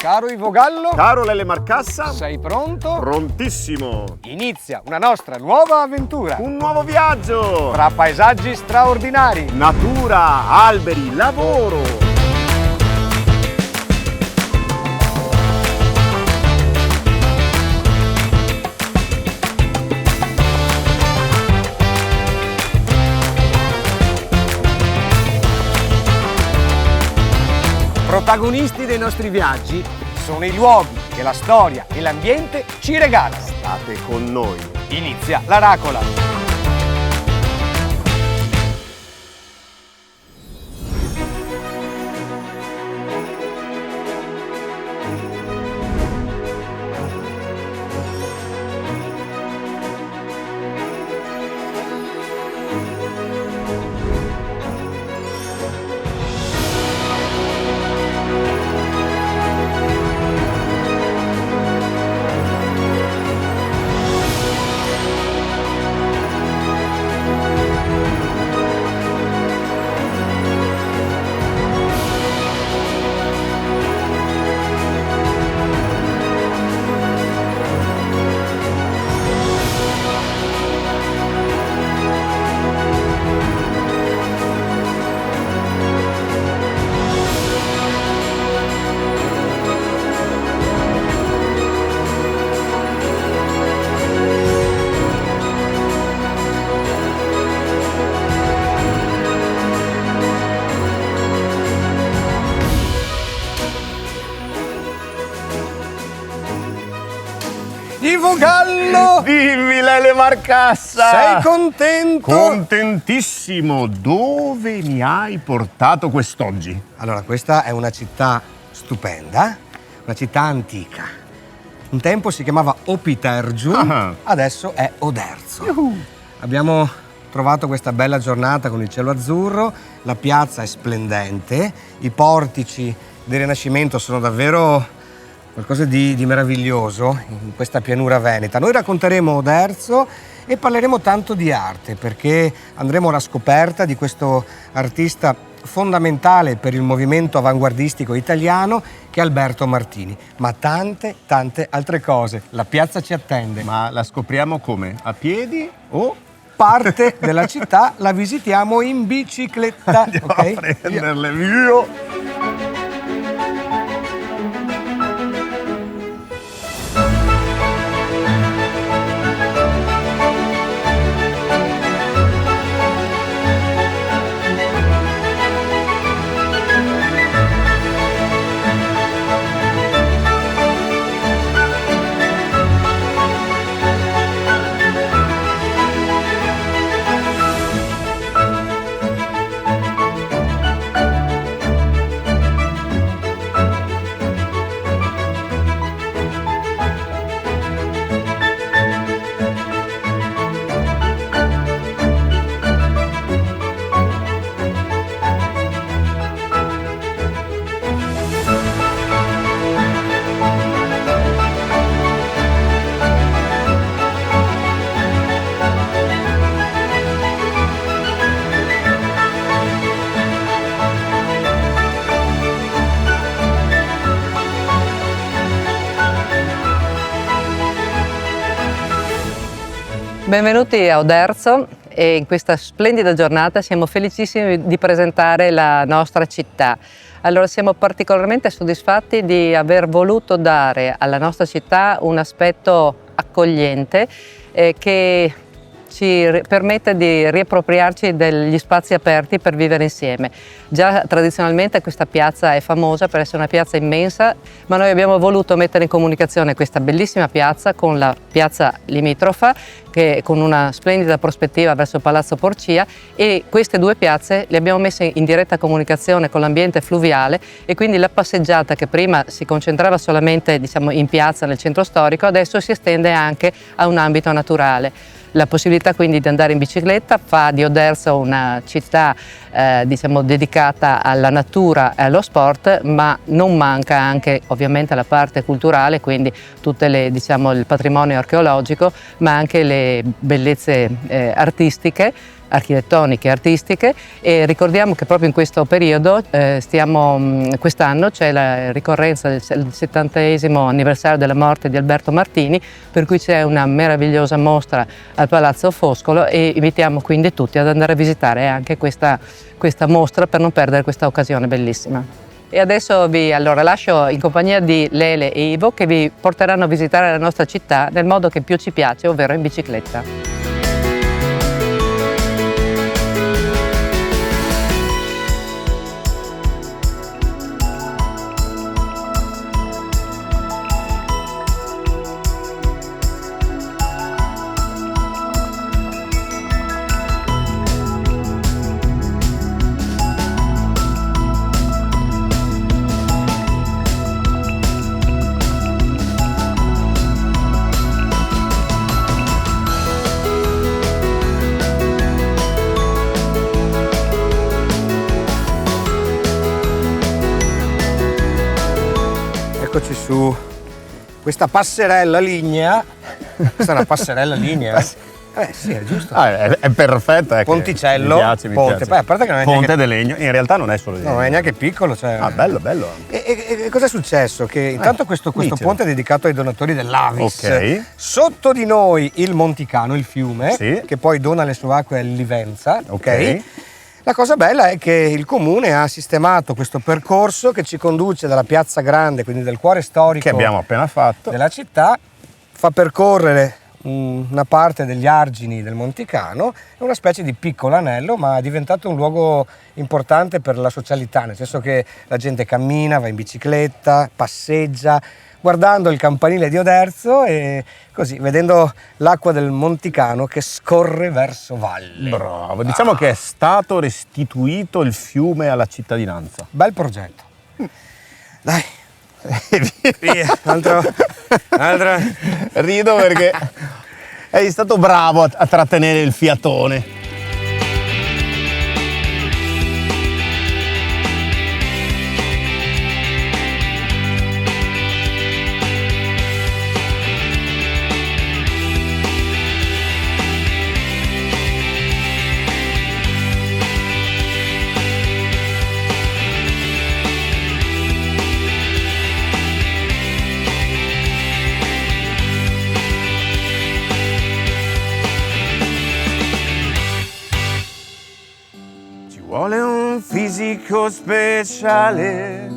Caro Ivo Gallo, caro Lele Marcassa, sei pronto? Prontissimo! Inizia una nostra nuova avventura. Un nuovo viaggio! Tra paesaggi straordinari, natura, alberi, lavoro! Protagonisti dei nostri viaggi sono i luoghi che la storia e l'ambiente ci regalano. State con noi. Inizia la Racola. Ivo Gallo! Dimmi Lele Marcassa! Sei contento? Contentissimo! Dove mi hai portato quest'oggi? Allora, questa è una città stupenda, una città antica. Un tempo si chiamava Opitergium, adesso è Oderzo. Abbiamo trovato questa bella giornata con il cielo azzurro, la piazza è splendente, i portici del Rinascimento sono davvero qualcosa di meraviglioso in questa pianura veneta. Noi racconteremo Oderzo e parleremo tanto di arte, perché andremo alla scoperta di questo artista fondamentale per il movimento avanguardistico italiano che è Alberto Martini, ma tante altre cose. La piazza ci attende. Ma la scopriamo come? A piedi o? Parte della città la visitiamo in bicicletta. Andiamo okay? a prenderle, via! Benvenuti a Oderzo e in questa splendida giornata siamo felicissimi di presentare la nostra città. Allora siamo particolarmente soddisfatti di aver voluto dare alla nostra città un aspetto accogliente che ci permette di riappropriarci degli spazi aperti per vivere insieme. Già tradizionalmente questa piazza è famosa per essere una piazza immensa, ma noi abbiamo voluto mettere in comunicazione questa bellissima piazza con la piazza limitrofa, che con una splendida prospettiva verso Palazzo Porcia, e queste due piazze le abbiamo messe in diretta comunicazione con l'ambiente fluviale, e quindi la passeggiata che prima si concentrava solamente, diciamo, in piazza nel centro storico, adesso si estende anche a un ambito naturale. La possibilità quindi di andare in bicicletta fa di Oderzo una città diciamo dedicata alla natura e allo sport, ma non manca anche ovviamente la parte culturale, quindi tutte le, diciamo, il patrimonio archeologico, ma anche le bellezze artistiche architettoniche e artistiche, e ricordiamo che proprio in questo periodo quest'anno c'è la ricorrenza del 70° anniversario della morte di Alberto Martini, per cui c'è una meravigliosa mostra al Palazzo Foscolo e invitiamo quindi tutti ad andare a visitare anche questa mostra per non perdere questa occasione bellissima. E adesso vi lascio in compagnia di Lele e Ivo, che vi porteranno a visitare la nostra città nel modo che più ci piace, ovvero in bicicletta. Eccoci su questa passerella lignea. Questa è una passerella lignea? Sì, è giusto. È perfetta. Ponticello, mi piace. ponte. Beh, a parte che non è ponte neanche... di legno, in realtà non è solo di legno. No, non è neanche piccolo. Cioè... bello. E cosa è successo? Che intanto questo ponte è dedicato ai donatori dell'Avis. Ok. Sotto di noi il Monticano, il fiume, Sì. che poi dona le sue acque al Livenza. Ok. La cosa bella è che il comune ha sistemato questo percorso che ci conduce dalla Piazza Grande, quindi del cuore storico Che abbiamo appena fatto. della città, fa percorrere una parte degli argini del Monticano, è una specie di piccolo anello, ma è diventato un luogo importante per la socialità, nel senso che la gente cammina, va in bicicletta, passeggia, guardando il campanile di Oderzo e così, vedendo l'acqua del Monticano che scorre verso valle. Bravo, diciamo che è stato restituito il fiume alla cittadinanza. Bel progetto. Dai, via, altro. Rido perché sei stato bravo a trattenere il fiatone. Vuole un fisico speciale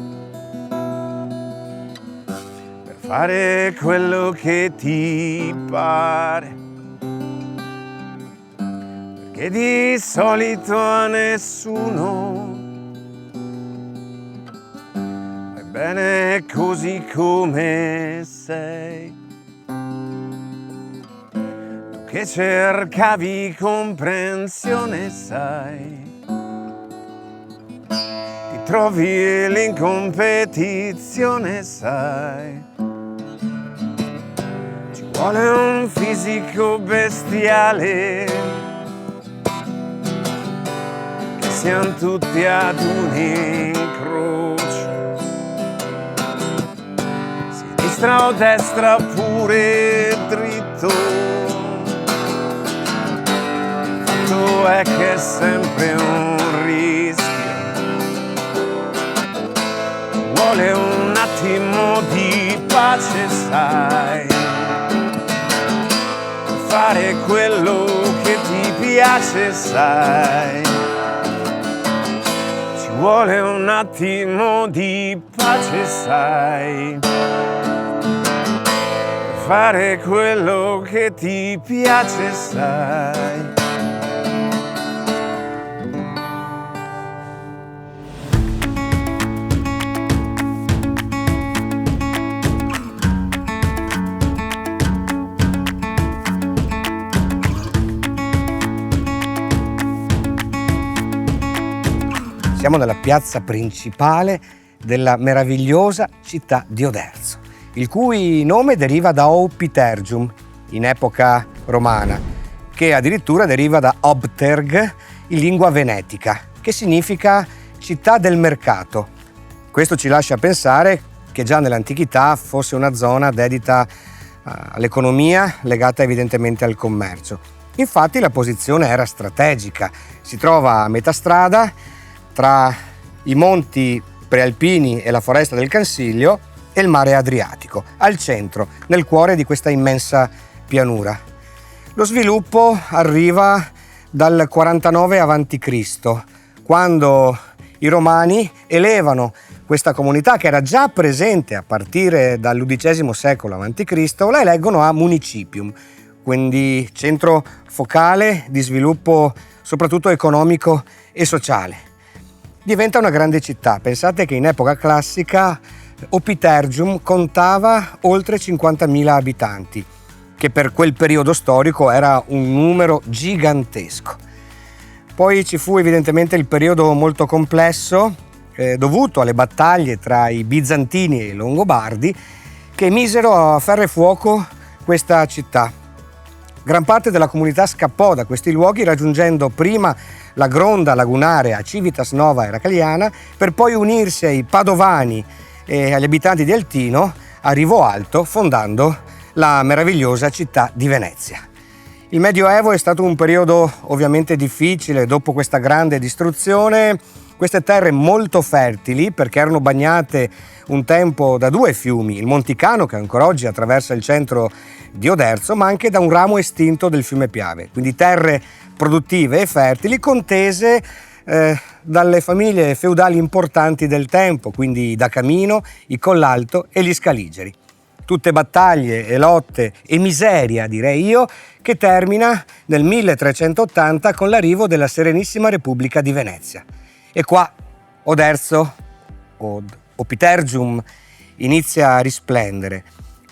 per fare quello che ti pare, perché di solito a nessuno vai bene così come sei. Tu che cercavi comprensione, sai, trovi l'incompetizione, sai. Ci vuole un fisico bestiale, che siamo tutti ad un incrocio, sinistra o destra pure dritto. Il fatto è che è sempre un rischio. Vuole un attimo di pace, sai, fare quello che ti piace, sai. Ci vuole un attimo di pace, sai, fare quello che ti piace, sai. Siamo nella piazza principale della meravigliosa città di Oderzo, il cui nome deriva da Opitergium, in epoca romana, che addirittura deriva da Obterg, in lingua venetica, che significa città del mercato. Questo ci lascia pensare che già nell'antichità fosse una zona dedita all'economia, legata evidentemente al commercio. Infatti la posizione era strategica, si trova a metà strada tra i monti prealpini e la foresta del Cansiglio e il mare Adriatico, al centro, nel cuore di questa immensa pianura. Lo sviluppo arriva dal 49 a.C., quando i Romani elevano questa comunità, che era già presente a partire dall'XI secolo a.C., la eleggono a municipium, quindi centro focale di sviluppo soprattutto economico e sociale. Diventa una grande città. Pensate che in epoca classica Opitergium contava oltre 50.000 abitanti, che per quel periodo storico era un numero gigantesco. Poi ci fu evidentemente il periodo molto complesso dovuto alle battaglie tra i bizantini e i longobardi, che misero a ferro e fuoco questa città. Gran parte della comunità scappò da questi luoghi, raggiungendo prima la gronda lagunare a Civitas Nova Eracliana, per poi unirsi ai padovani e agli abitanti di Altino a Rivo Alto, fondando la meravigliosa città di Venezia. Il Medioevo è stato un periodo ovviamente difficile. Dopo questa grande distruzione, queste terre molto fertili, perché erano bagnate un tempo da due fiumi, il Monticano, che ancora oggi attraversa il centro di Oderzo, ma anche da un ramo estinto del fiume Piave, quindi terre produttive e fertili contese dalle famiglie feudali importanti del tempo, quindi i Da Camino, i Collalto e gli Scaligeri. Tutte battaglie e lotte e miseria, direi io, che termina nel 1380 con l'arrivo della Serenissima Repubblica di Venezia. E qua Oderzo, Opitergium, inizia a risplendere,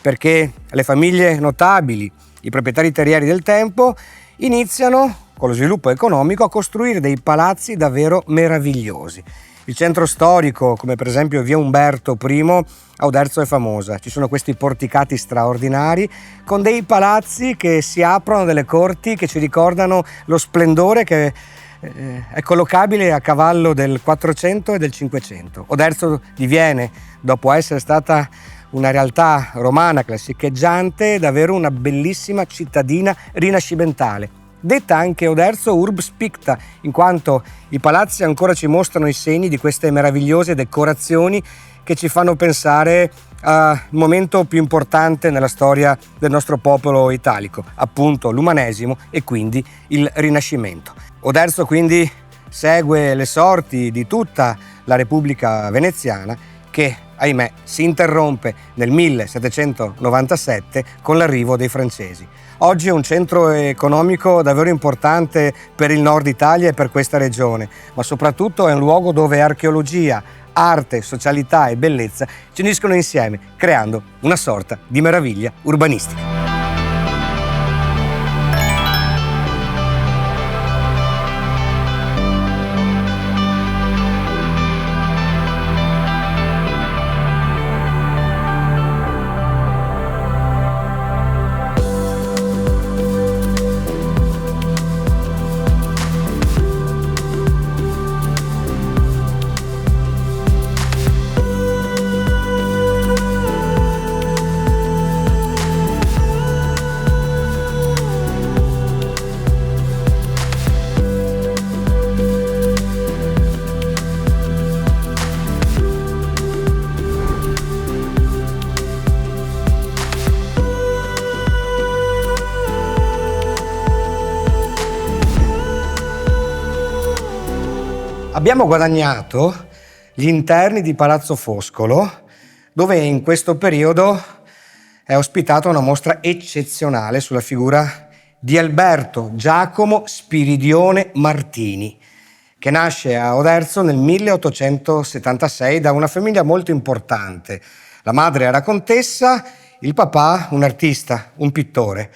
perché le famiglie notabili, i proprietari terrieri del tempo, iniziano, con lo sviluppo economico, a costruire dei palazzi davvero meravigliosi. Il centro storico, come per esempio via Umberto I, a Oderzo è famosa. Ci sono questi porticati straordinari con dei palazzi che si aprono, delle corti che ci ricordano lo splendore che è collocabile a cavallo del 400 e del 500. Oderzo diviene, dopo essere stata una realtà romana classicheggiante, davvero una bellissima cittadina rinascimentale. Detta anche Oderzo Urbs Picta, in quanto i palazzi ancora ci mostrano i segni di queste meravigliose decorazioni che ci fanno pensare al momento più importante nella storia del nostro popolo italico, appunto l'umanesimo e quindi il Rinascimento. Oderzo quindi segue le sorti di tutta la Repubblica Veneziana, che, ahimè, si interrompe nel 1797 con l'arrivo dei francesi. Oggi è un centro economico davvero importante per il nord Italia e per questa regione, ma soprattutto è un luogo dove archeologia, arte, socialità e bellezza ci uniscono insieme, creando una sorta di meraviglia urbanistica. Abbiamo guadagnato gli interni di Palazzo Foscolo, dove in questo periodo è ospitata una mostra eccezionale sulla figura di Alberto Giacomo Spiridione Martini, che nasce a Oderzo nel 1876 da una famiglia molto importante. La madre era contessa, il papà un artista, un pittore.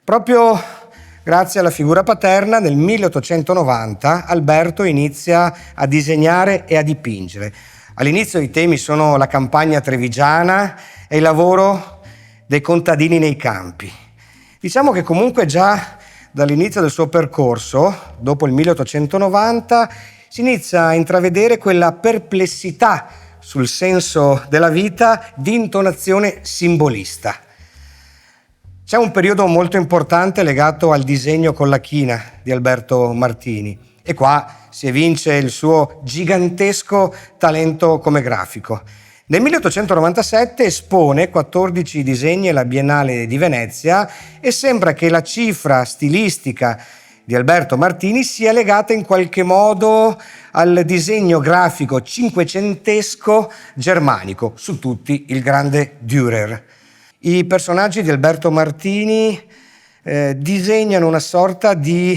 Proprio grazie alla figura paterna, nel 1890 Alberto inizia a disegnare e a dipingere. All'inizio i temi sono la campagna trevigiana e il lavoro dei contadini nei campi. Diciamo che comunque già dall'inizio del suo percorso, dopo il 1890, si inizia a intravedere quella perplessità sul senso della vita di intonazione simbolista. C'è un periodo molto importante legato al disegno con la china di Alberto Martini e qua si evince il suo gigantesco talento come grafico. Nel 1897 espone 14 disegni alla Biennale di Venezia e sembra che la cifra stilistica di Alberto Martini sia legata in qualche modo al disegno grafico cinquecentesco germanico, su tutti il grande Dürer. I personaggi di Alberto Martini disegnano una sorta di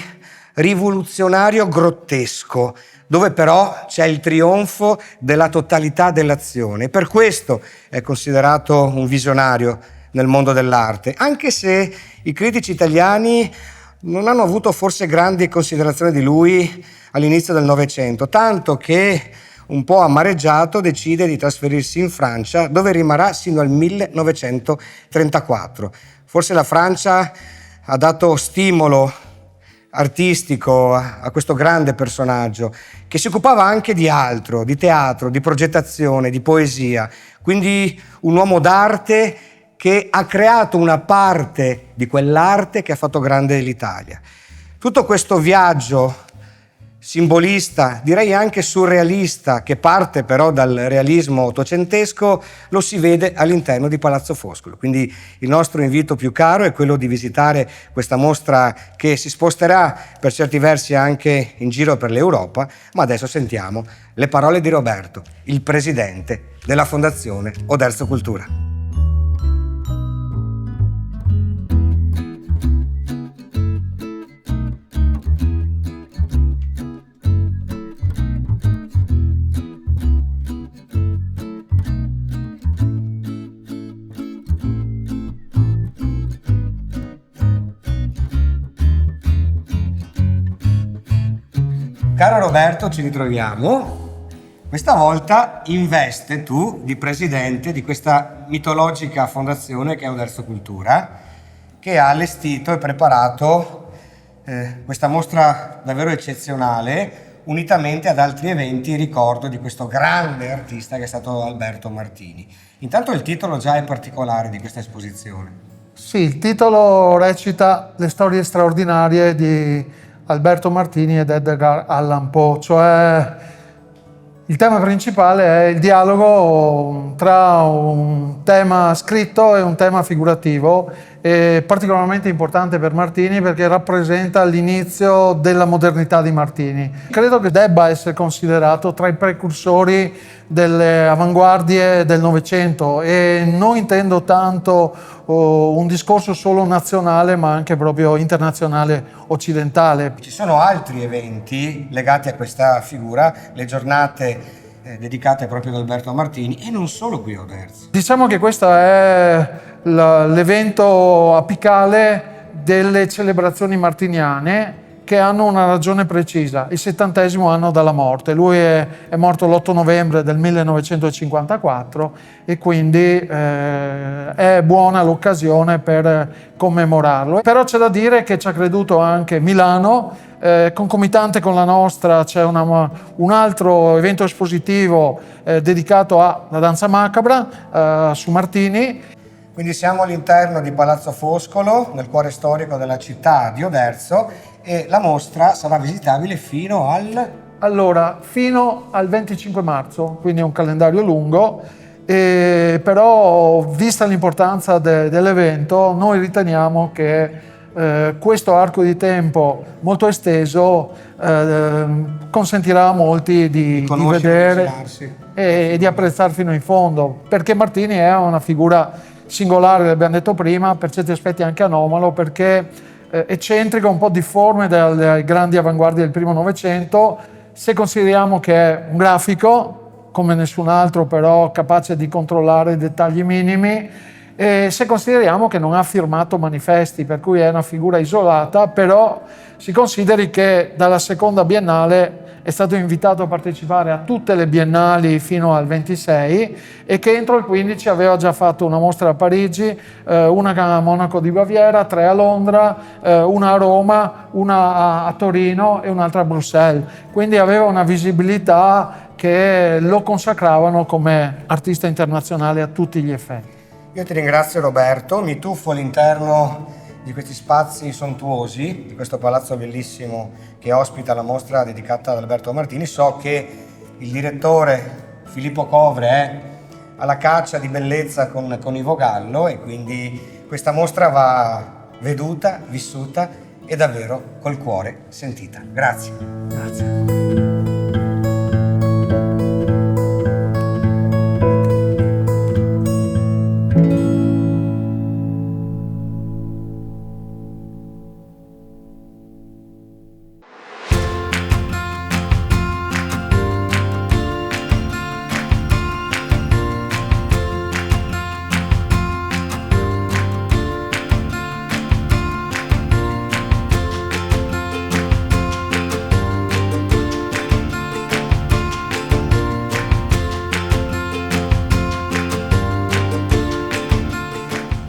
rivoluzionario grottesco, dove però c'è il trionfo della totalità dell'azione. Per questo è considerato un visionario nel mondo dell'arte, anche se i critici italiani non hanno avuto forse grandi considerazioni di lui all'inizio del Novecento, tanto che un po' amareggiato decide di trasferirsi in Francia, dove rimarrà sino al 1934. Forse la Francia ha dato stimolo artistico a questo grande personaggio, che si occupava anche di altro, di teatro, di progettazione, di poesia, quindi un uomo d'arte che ha creato una parte di quell'arte che ha fatto grande l'Italia. Tutto questo viaggio simbolista, direi anche surrealista, che parte però dal realismo ottocentesco, lo si vede all'interno di Palazzo Foscolo. Quindi il nostro invito più caro è quello di visitare questa mostra che si sposterà per certi versi anche in giro per l'Europa, ma adesso sentiamo le parole di Roberto, il presidente della Fondazione Oderzo Cultura. Caro Roberto, ci ritroviamo. Questa volta in veste tu di presidente di questa mitologica fondazione che è Oderzo Cultura, che ha allestito e preparato questa mostra davvero eccezionale, unitamente ad altri eventi in ricordo di questo grande artista che è stato Alberto Martini. Intanto il titolo già è particolare di questa esposizione. Sì, il titolo recita Le storie straordinarie di Alberto Martini ed Edgar Allan Poe, cioè il tema principale è il dialogo tra un tema scritto e un tema figurativo, è particolarmente importante per Martini perché rappresenta l'inizio della modernità di Martini. Credo che debba essere considerato tra i precursori delle avanguardie del Novecento e non intendo tanto un discorso solo nazionale ma anche proprio internazionale occidentale. Ci sono altri eventi legati a questa figura, le giornate dedicate proprio ad Alberto Martini e non solo qui a Oderzo. Diciamo che questo è l'evento apicale delle celebrazioni martiniane che hanno una ragione precisa, il 70° anno dalla morte. Lui è morto l'8 novembre del 1954 e quindi è buona l'occasione per commemorarlo. Però c'è da dire che ci ha creduto anche Milano, concomitante con la nostra c'è un altro evento espositivo dedicato alla danza macabra su Martini. Quindi siamo all'interno di Palazzo Foscolo, nel cuore storico della città di Oderzo, e la mostra sarà visitabile fino fino al 25 marzo, quindi è un calendario lungo, però vista l'importanza dell'evento noi riteniamo che questo arco di tempo molto esteso consentirà a molti di vedere e di apprezzare fino in fondo, perché Martini è una figura singolare, l'abbiamo detto prima, per certi aspetti anche anomalo, perché eccentrico, un po' difforme dalle grandi avanguardie del primo Novecento. Se consideriamo che è un grafico, come nessun altro, però capace di controllare i dettagli minimi, e se consideriamo che non ha firmato manifesti, per cui è una figura isolata, però si consideri che dalla seconda Biennale è stato invitato a partecipare a tutte le biennali fino al 26 e che entro il 15 aveva già fatto una mostra a Parigi, una a Monaco di Baviera, 3 a Londra, una a Roma, una a Torino e un'altra a Bruxelles. Quindi aveva una visibilità che lo consacravano come artista internazionale a tutti gli effetti. Io ti ringrazio Roberto, mi tuffo all'interno di questi spazi sontuosi, di questo palazzo bellissimo che ospita la mostra dedicata ad Alberto Martini. So che il direttore Filippo Covre è alla caccia di bellezza con Ivo Gallo e quindi questa mostra va veduta, vissuta e davvero col cuore sentita. Grazie. Grazie.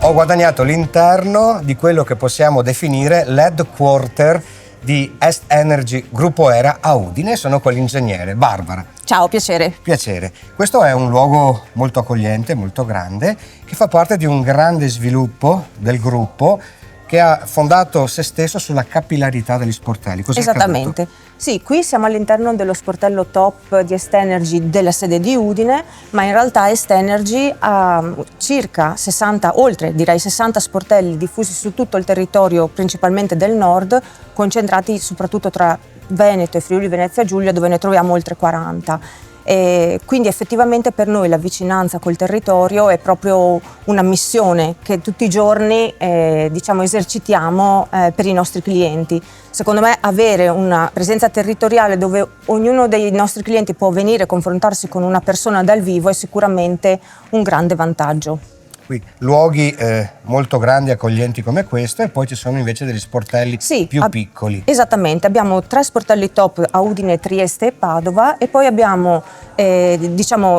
Ho guadagnato l'interno di quello che possiamo definire l'headquarter di Est Energy Gruppo Era a Udine. Sono con l'ingegnere Barbara. Ciao, piacere. Piacere. Questo è un luogo molto accogliente, molto grande, che fa parte di un grande sviluppo del gruppo che ha fondato se stesso sulla capillarità degli sportelli. Cos'è Esattamente. accaduto? Sì, qui siamo all'interno dello sportello top di Est Energy della sede di Udine, ma in realtà Est Energy ha circa 60, oltre direi 60 sportelli diffusi su tutto il territorio, principalmente del nord, concentrati soprattutto tra Veneto e Friuli Venezia Giulia, dove ne troviamo oltre 40. E quindi effettivamente per noi la vicinanza col territorio è proprio una missione che tutti i giorni esercitiamo per i nostri clienti. Secondo me avere una presenza territoriale dove ognuno dei nostri clienti può venire a confrontarsi con una persona dal vivo è sicuramente un grande vantaggio. Qui luoghi molto grandi, accoglienti come questo, e poi ci sono invece degli sportelli più piccoli. Esattamente, abbiamo 3 sportelli top a Udine, Trieste e Padova, e poi abbiamo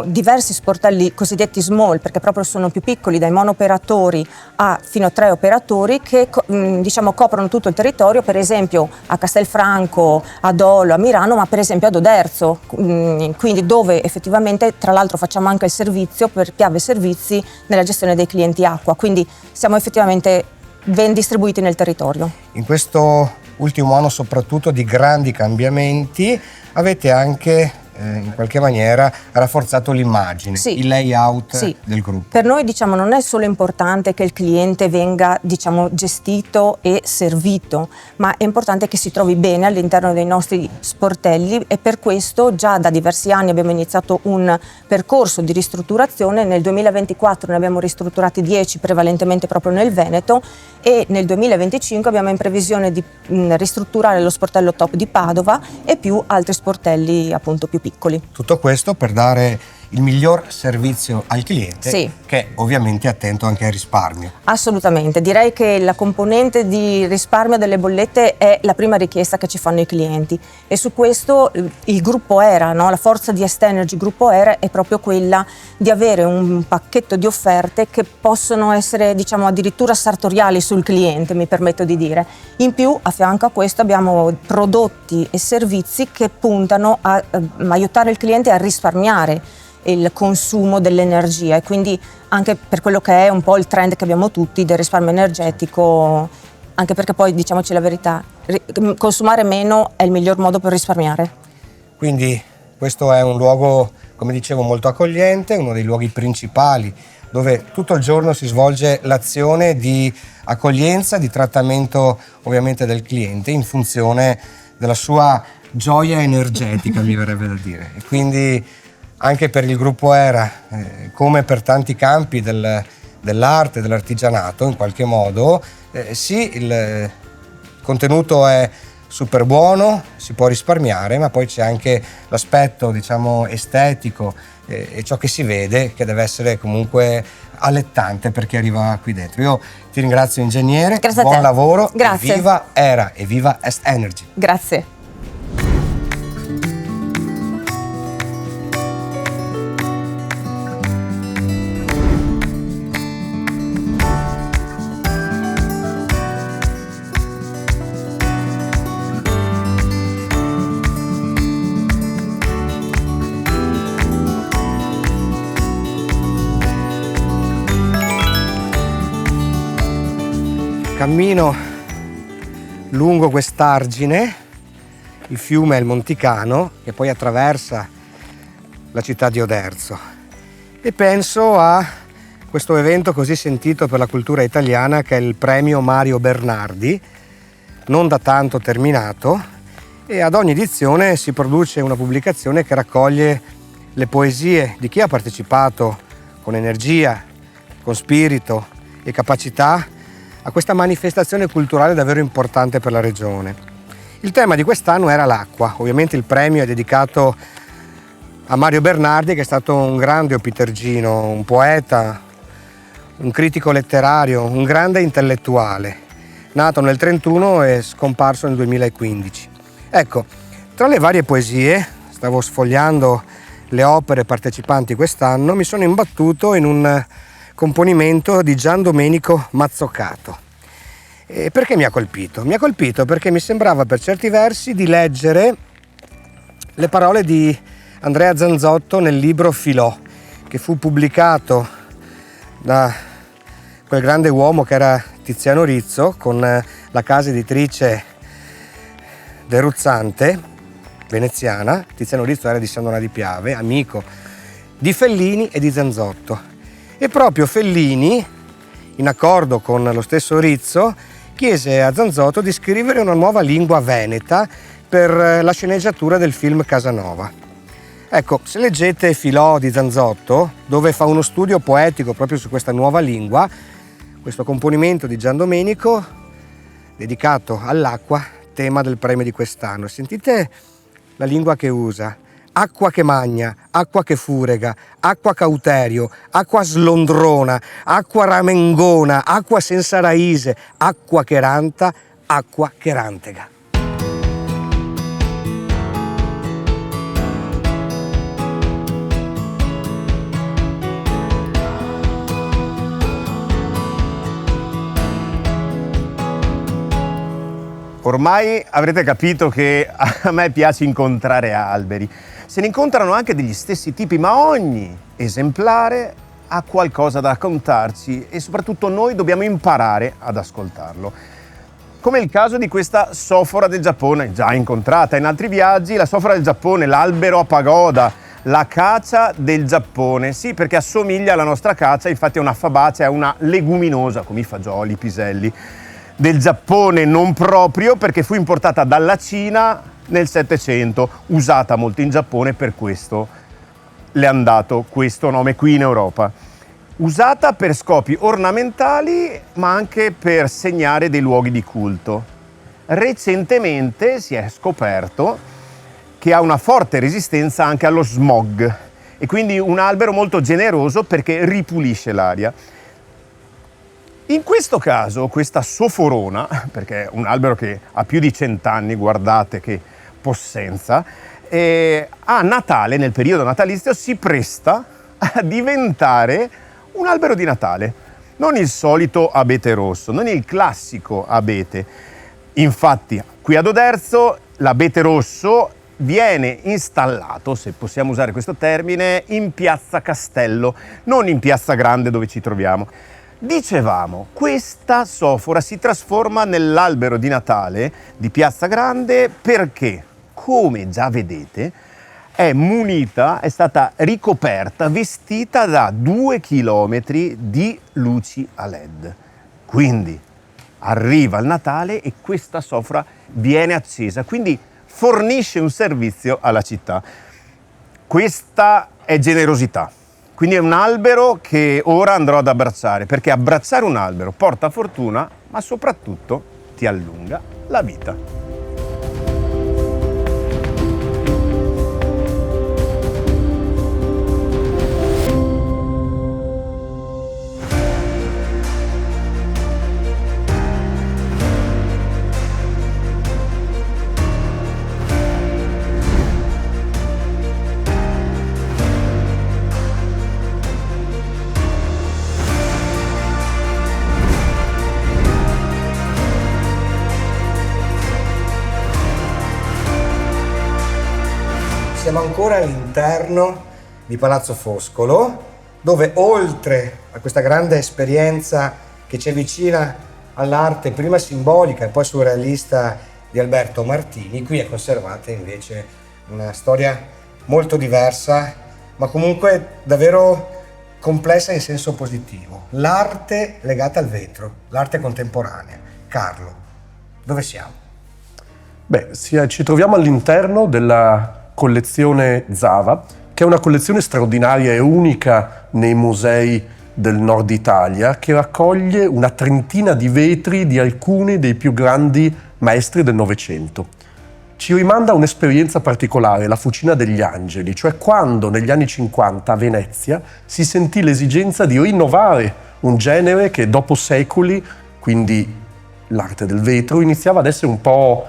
diversi sportelli cosiddetti small, perché proprio sono più piccoli, dai monooperatori a fino a 3 operatori, che coprono tutto il territorio, per esempio a Castelfranco, a Dolo, a Mirano, ma per esempio ad Oderzo, quindi dove effettivamente tra l'altro facciamo anche il servizio per Piave Servizi nella gestione dei clienti acqua, quindi siamo effettivamente ben distribuiti nel territorio. In questo ultimo anno soprattutto di grandi cambiamenti avete anche in qualche maniera rafforzato l'immagine, il layout del gruppo. Per noi non è solo importante che il cliente venga gestito e servito, ma è importante che si trovi bene all'interno dei nostri sportelli, e per questo già da diversi anni abbiamo iniziato un percorso di ristrutturazione. Nel 2024 ne abbiamo ristrutturati 10, prevalentemente proprio nel Veneto, e nel 2025 abbiamo in previsione di ristrutturare lo sportello top di Padova e più altri sportelli appunto più piccoli. Tutto questo per dare il miglior servizio al cliente, che ovviamente è attento anche al risparmio. Assolutamente, direi che la componente di risparmio delle bollette è la prima richiesta che ci fanno i clienti, e su questo il gruppo Era, la forza di Est Energy Gruppo Era è proprio quella di avere un pacchetto di offerte che possono essere addirittura sartoriali sul cliente, mi permetto di dire. In più, a fianco a questo, abbiamo prodotti e servizi che puntano a aiutare il cliente a risparmiare il consumo dell'energia, e quindi anche per quello che è un po' il trend che abbiamo tutti del risparmio energetico, anche perché poi diciamoci la verità, consumare meno è il miglior modo per risparmiare. Quindi questo è un luogo, come dicevo, molto accogliente, uno dei luoghi principali dove tutto il giorno si svolge l'azione di accoglienza, di trattamento ovviamente del cliente in funzione della sua gioia energetica, mi verrebbe da dire. E quindi anche per il gruppo Era, come per tanti campi dell'arte, dell'artigianato, in qualche modo, il contenuto è super buono, si può risparmiare, ma poi c'è anche l'aspetto, estetico e ciò che si vede, che deve essere comunque allettante per chi arriva qui dentro. Io ti ringrazio, ingegnere, buon lavoro, Grazie. E viva Era e viva Est Energy. Grazie. Cammino lungo quest'argine, il fiume è il Monticano, che poi attraversa la città di Oderzo, e penso a questo evento così sentito per la cultura italiana che è il premio Mario Bernardi, non da tanto terminato, e ad ogni edizione si produce una pubblicazione che raccoglie le poesie di chi ha partecipato con energia, con spirito e capacità a questa manifestazione culturale davvero importante per la regione. Il tema di quest'anno era l'acqua. Ovviamente il premio è dedicato a Mario Bernardi, che è stato un grande opitergino, un poeta, un critico letterario, un grande intellettuale, nato nel 1931 e scomparso nel 2015. Ecco, tra le varie poesie, stavo sfogliando le opere partecipanti quest'anno, mi sono imbattuto in un componimento di Gian Domenico Mazzoccato. E perché mi ha colpito? Mi ha colpito perché mi sembrava per certi versi di leggere le parole di Andrea Zanzotto nel libro Filò, che fu pubblicato da quel grande uomo che era Tiziano Rizzo con la casa editrice De Ruzzante, veneziana. Tiziano Rizzo era di Sandona di Piave, amico di Fellini e di Zanzotto. E proprio Fellini, in accordo con lo stesso Rizzo, chiese a Zanzotto di scrivere una nuova lingua veneta per la sceneggiatura del film Casanova. Ecco, se leggete Filò di Zanzotto, dove fa uno studio poetico proprio su questa nuova lingua, questo componimento di Gian Domenico dedicato all'acqua, tema del premio di quest'anno. Sentite la lingua che usa: acqua che magna, acqua che furega, acqua cauterio, acqua slondrona, acqua ramengona, acqua senza raise, acqua che ranta, acqua che rantega. Ormai avrete capito che a me piace incontrare alberi. Se ne incontrano anche degli stessi tipi, ma ogni esemplare ha qualcosa da raccontarci e soprattutto noi dobbiamo imparare ad ascoltarlo. Come il caso di questa sofora del Giappone, già incontrata in altri viaggi, la sofora del Giappone, l'albero a pagoda, l'acacia del Giappone. Sì, perché assomiglia alla nostra acacia, infatti è una fabacea, è una leguminosa, come i fagioli, i piselli. Del Giappone non proprio, perché fu importata dalla Cina nel Settecento, usata molto in Giappone, per questo le hanno dato questo nome qui in Europa. Usata per scopi ornamentali, ma anche per segnare dei luoghi di culto. Recentemente si è scoperto che ha una forte resistenza anche allo smog e quindi un albero molto generoso perché ripulisce l'aria. In questo caso, questa soforona, perché è un albero che ha più di 100 anni, guardate che possenza, a Natale, nel periodo natalizio, si presta a diventare un albero di Natale. Non il solito abete rosso, non il classico abete. Infatti, qui ad Oderzo, l'abete rosso viene installato, se possiamo usare questo termine, in Piazza Castello, non in Piazza Grande dove ci troviamo. Dicevamo, questa sofora si trasforma nell'albero di Natale di Piazza Grande perché, come già vedete, è munita, è stata ricoperta, vestita da 2 chilometri di luci a LED. Quindi arriva il Natale e questa sofora viene accesa, quindi fornisce un servizio alla città. Questa è generosità. Quindi è un albero che ora andrò ad abbracciare, perché abbracciare un albero porta fortuna, ma soprattutto ti allunga la vita. Siamo ancora all'interno di Palazzo Foscolo, dove oltre a questa grande esperienza che ci avvicina all'arte prima simbolica e poi surrealista di Alberto Martini, qui è conservata invece una storia molto diversa, ma comunque davvero complessa in senso positivo. L'arte legata al vetro, l'arte contemporanea. Carlo, dove siamo? Ci troviamo all'interno della collezione Zava, che è una collezione straordinaria e unica nei musei del nord Italia, che raccoglie una trentina di vetri di alcuni dei più grandi maestri del Novecento. Ci rimanda a un'esperienza particolare, la Fucina degli Angeli, cioè quando negli anni 50 a Venezia si sentì l'esigenza di rinnovare un genere che dopo secoli, quindi l'arte del vetro, iniziava ad essere un po'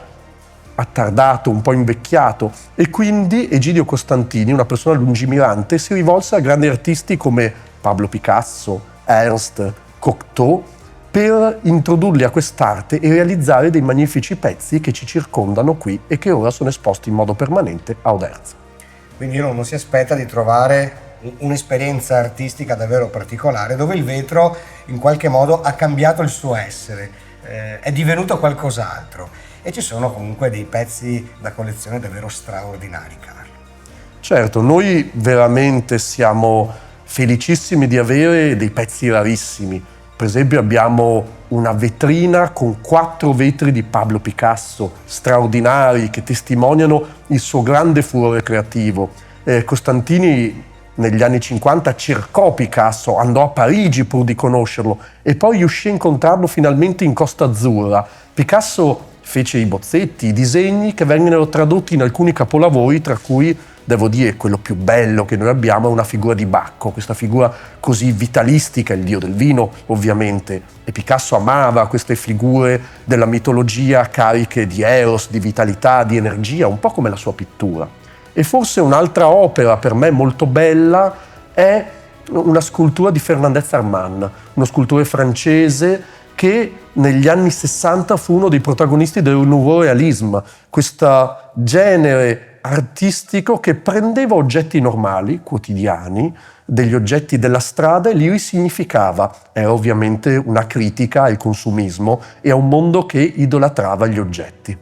attardato, un po' invecchiato, e quindi Egidio Costantini, una persona lungimirante, si rivolse a grandi artisti come Pablo Picasso, Ernst, Cocteau, per introdurli a quest'arte e realizzare dei magnifici pezzi che ci circondano qui e che ora sono esposti in modo permanente a Oderzo. Quindi uno non si aspetta di trovare un'esperienza artistica davvero particolare, dove il vetro in qualche modo ha cambiato il suo essere, è divenuto qualcos'altro, e ci sono comunque dei pezzi da collezione davvero straordinari, Carlo. Certo, noi veramente siamo felicissimi di avere dei pezzi rarissimi. Per esempio abbiamo una vetrina con 4 vetri di Pablo Picasso, straordinari, che testimoniano il suo grande furore creativo. Costantini negli anni 50 cercò Picasso, andò a Parigi pur di conoscerlo e poi riuscì a incontrarlo finalmente in Costa Azzurra. Picasso fece i bozzetti, i disegni che vennero tradotti in alcuni capolavori, tra cui, devo dire, quello più bello che noi abbiamo è una figura di Bacco, questa figura così vitalistica, il dio del vino ovviamente, e Picasso amava queste figure della mitologia cariche di eros, di vitalità, di energia, un po' come la sua pittura. E forse un'altra opera per me molto bella è una scultura di Fernandez Arman, uno scultore francese che negli anni 60 fu uno dei protagonisti del Nouveau Realisme, questo genere artistico che prendeva oggetti normali, quotidiani, degli oggetti della strada e li risignificava. Era ovviamente una critica al consumismo e a un mondo che idolatrava gli oggetti.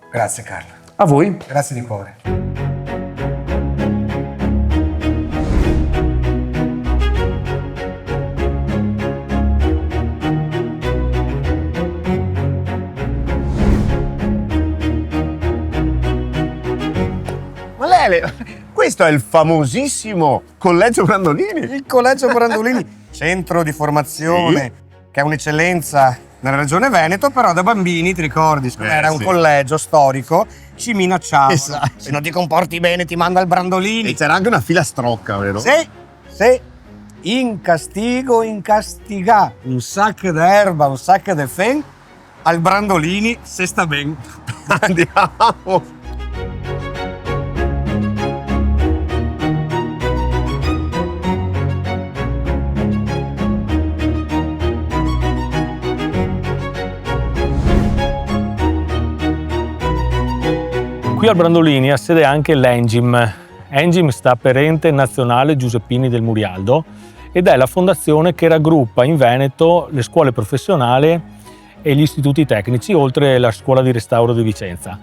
Grazie Carlo. A voi. Grazie di cuore. Questo è il famosissimo Collegio Brandolini. Il Collegio Brandolini, centro di formazione, che è un'eccellenza nella regione Veneto, però da bambini, ti ricordi, era un collegio storico, ci minacciavano. Esatto. Se non ti comporti bene ti manda al Brandolini. E c'era anche una filastrocca, vero? Sì. In castigo, in castiga. Un sac d'erba, un sac de fen, al Brandolini, se sta ben. Andiamo. Qui al Brandolini ha sede anche l'Engim. Engim sta per Ente Nazionale Giuseppini del Murialdo ed è la fondazione che raggruppa in Veneto le scuole professionali e gli istituti tecnici, oltre la scuola di restauro di Vicenza.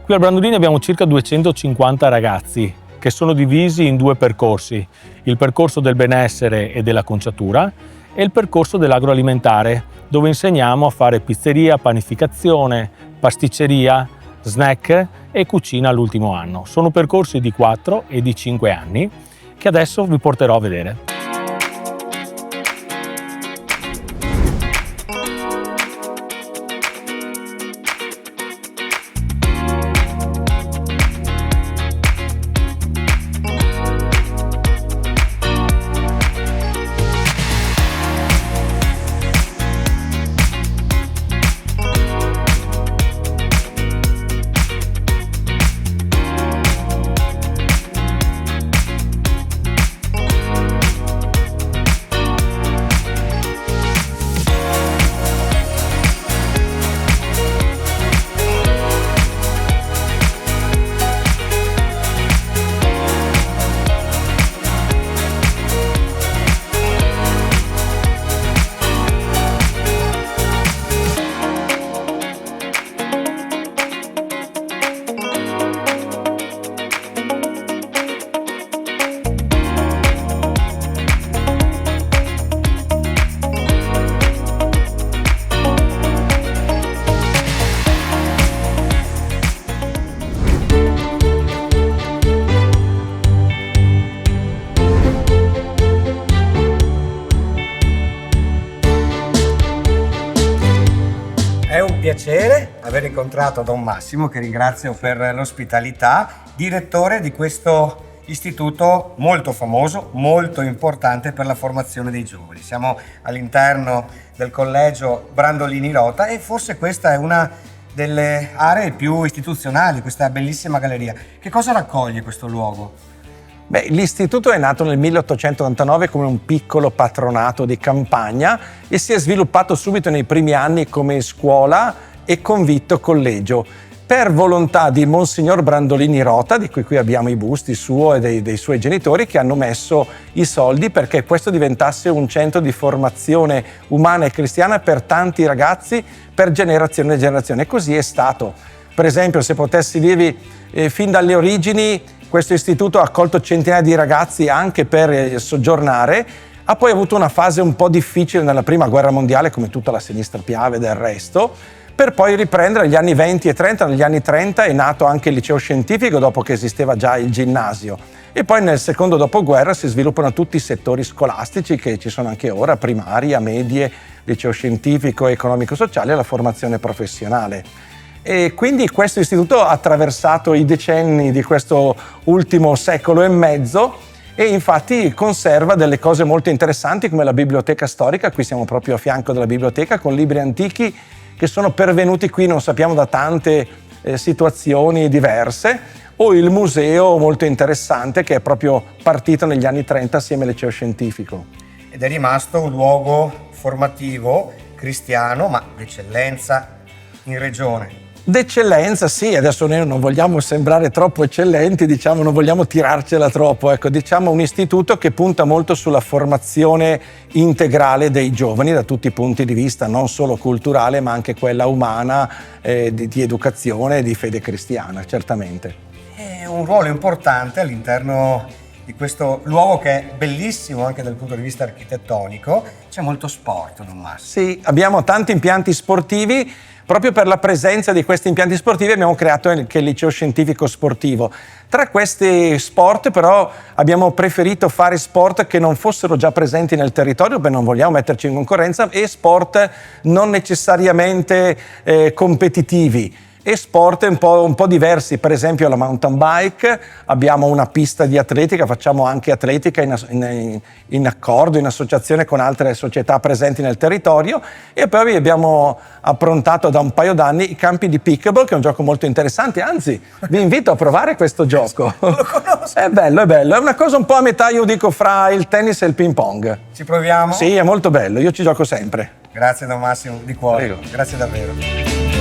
Qui al Brandolini abbiamo circa 250 ragazzi che sono divisi in 2 percorsi, il percorso del benessere e della conciatura e il percorso dell'agroalimentare, dove insegniamo a fare pizzeria, panificazione, pasticceria, snack e cucina all'ultimo anno. Sono percorsi di 4 e di 5 anni che adesso vi porterò a vedere. piacere aver incontrato Don Massimo, che ringrazio per l'ospitalità, direttore di questo istituto molto famoso, molto importante per la formazione dei giovani. Siamo all'interno del collegio Brandolini Rota e forse questa è una delle aree più istituzionali, questa bellissima galleria. Che cosa raccoglie questo luogo? Beh, l'istituto è nato nel 1889 come un piccolo patronato di campagna e si è sviluppato subito nei primi anni come scuola e convitto collegio. Per volontà di Monsignor Brandolini Rota, di cui qui abbiamo i busti suo e dei suoi genitori, che hanno messo i soldi perché questo diventasse un centro di formazione umana e cristiana per tanti ragazzi, per generazione e generazione. E così è stato. Per esempio, se potessi dirvi, fin dalle origini questo istituto ha accolto centinaia di ragazzi anche per soggiornare. Ha poi avuto una fase un po' difficile nella prima guerra mondiale, come tutta la sinistra Piave del resto, per poi riprendere negli anni 20 e 30. Negli anni 30 è nato anche il liceo scientifico, dopo che esisteva già il ginnasio. E poi nel secondo dopoguerra si sviluppano tutti i settori scolastici che ci sono anche ora, primaria, medie, liceo scientifico, economico-sociale e la formazione professionale. E quindi questo istituto ha attraversato i decenni di questo ultimo secolo e mezzo e infatti conserva delle cose molto interessanti come la biblioteca storica. Qui siamo proprio a fianco della biblioteca con libri antichi che sono pervenuti qui, non sappiamo, da tante situazioni diverse, o il museo molto interessante che è proprio partito negli anni 30 assieme al liceo scientifico. Ed è rimasto un luogo formativo cristiano, ma d'eccellenza in regione. D'eccellenza, sì, adesso noi non vogliamo sembrare troppo eccellenti, diciamo, non vogliamo tirarcela troppo, ecco, diciamo un istituto che punta molto sulla formazione integrale dei giovani da tutti i punti di vista, non solo culturale ma anche quella umana, di educazione e di fede cristiana, certamente. È un ruolo importante all'interno di questo luogo che è bellissimo anche dal punto di vista architettonico. C'è molto sport, Don Massimo. Sì, abbiamo tanti impianti sportivi. Proprio per la presenza di questi impianti sportivi abbiamo creato anche il liceo scientifico sportivo. Tra questi sport però abbiamo preferito fare sport che non fossero già presenti nel territorio, perché non vogliamo metterci in concorrenza, e sport non necessariamente competitivi. E sport un po' diversi, per esempio la mountain bike, abbiamo una pista di atletica, facciamo anche atletica in accordo, in associazione con altre società presenti nel territorio, e poi abbiamo approntato da un paio d'anni i campi di pickleball, che è un gioco molto interessante, anzi vi invito a provare questo gioco. Lo conosco. È bello, è una cosa un po' a metà, io dico, fra il tennis e il ping pong. Ci proviamo? Sì, è molto bello, io ci gioco sempre. Grazie Don Massimo, di cuore. Prego. Grazie davvero.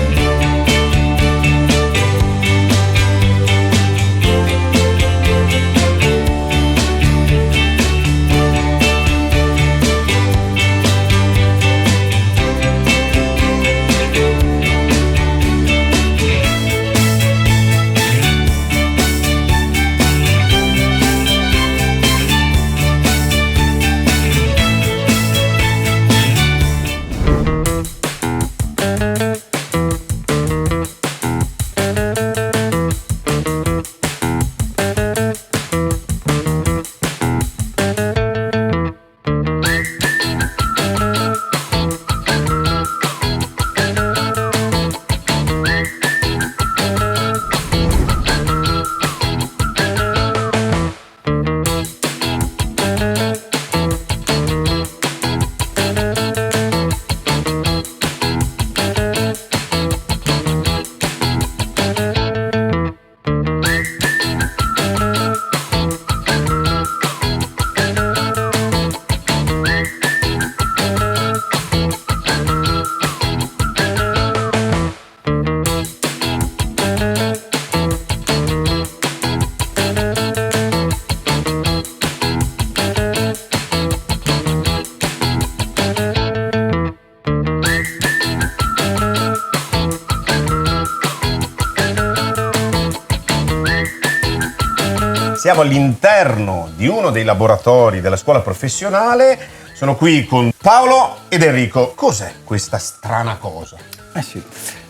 Siamo all'interno di uno dei laboratori della scuola professionale. Sono qui con Paolo ed Enrico. Cos'è questa strana cosa? Sì.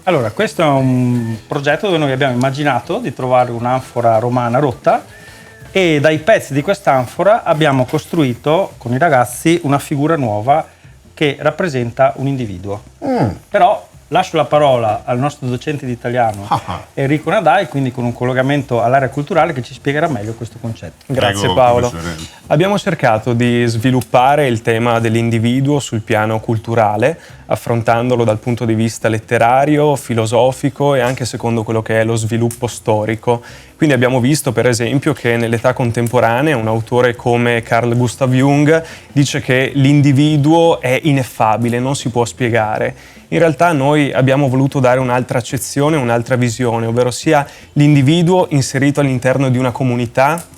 Allora, questo è un progetto dove noi abbiamo immaginato di trovare un'anfora romana rotta e dai pezzi di quest'anfora abbiamo costruito con i ragazzi una figura nuova che rappresenta un individuo. Però lascio la parola al nostro docente di italiano Enrico Nadai, quindi con un collegamento all'area culturale che ci spiegherà meglio questo concetto. Grazie Prego, Paolo. professore. Abbiamo cercato di sviluppare il tema dell'individuo sul piano culturale, affrontandolo dal punto di vista letterario, filosofico e anche secondo quello che è lo sviluppo storico. Quindi abbiamo visto per esempio che nell'età contemporanea un autore come Carl Gustav Jung dice che l'individuo è ineffabile, non si può spiegare. In realtà noi abbiamo voluto dare un'altra accezione, un'altra visione, ovvero sia l'individuo inserito all'interno di una comunità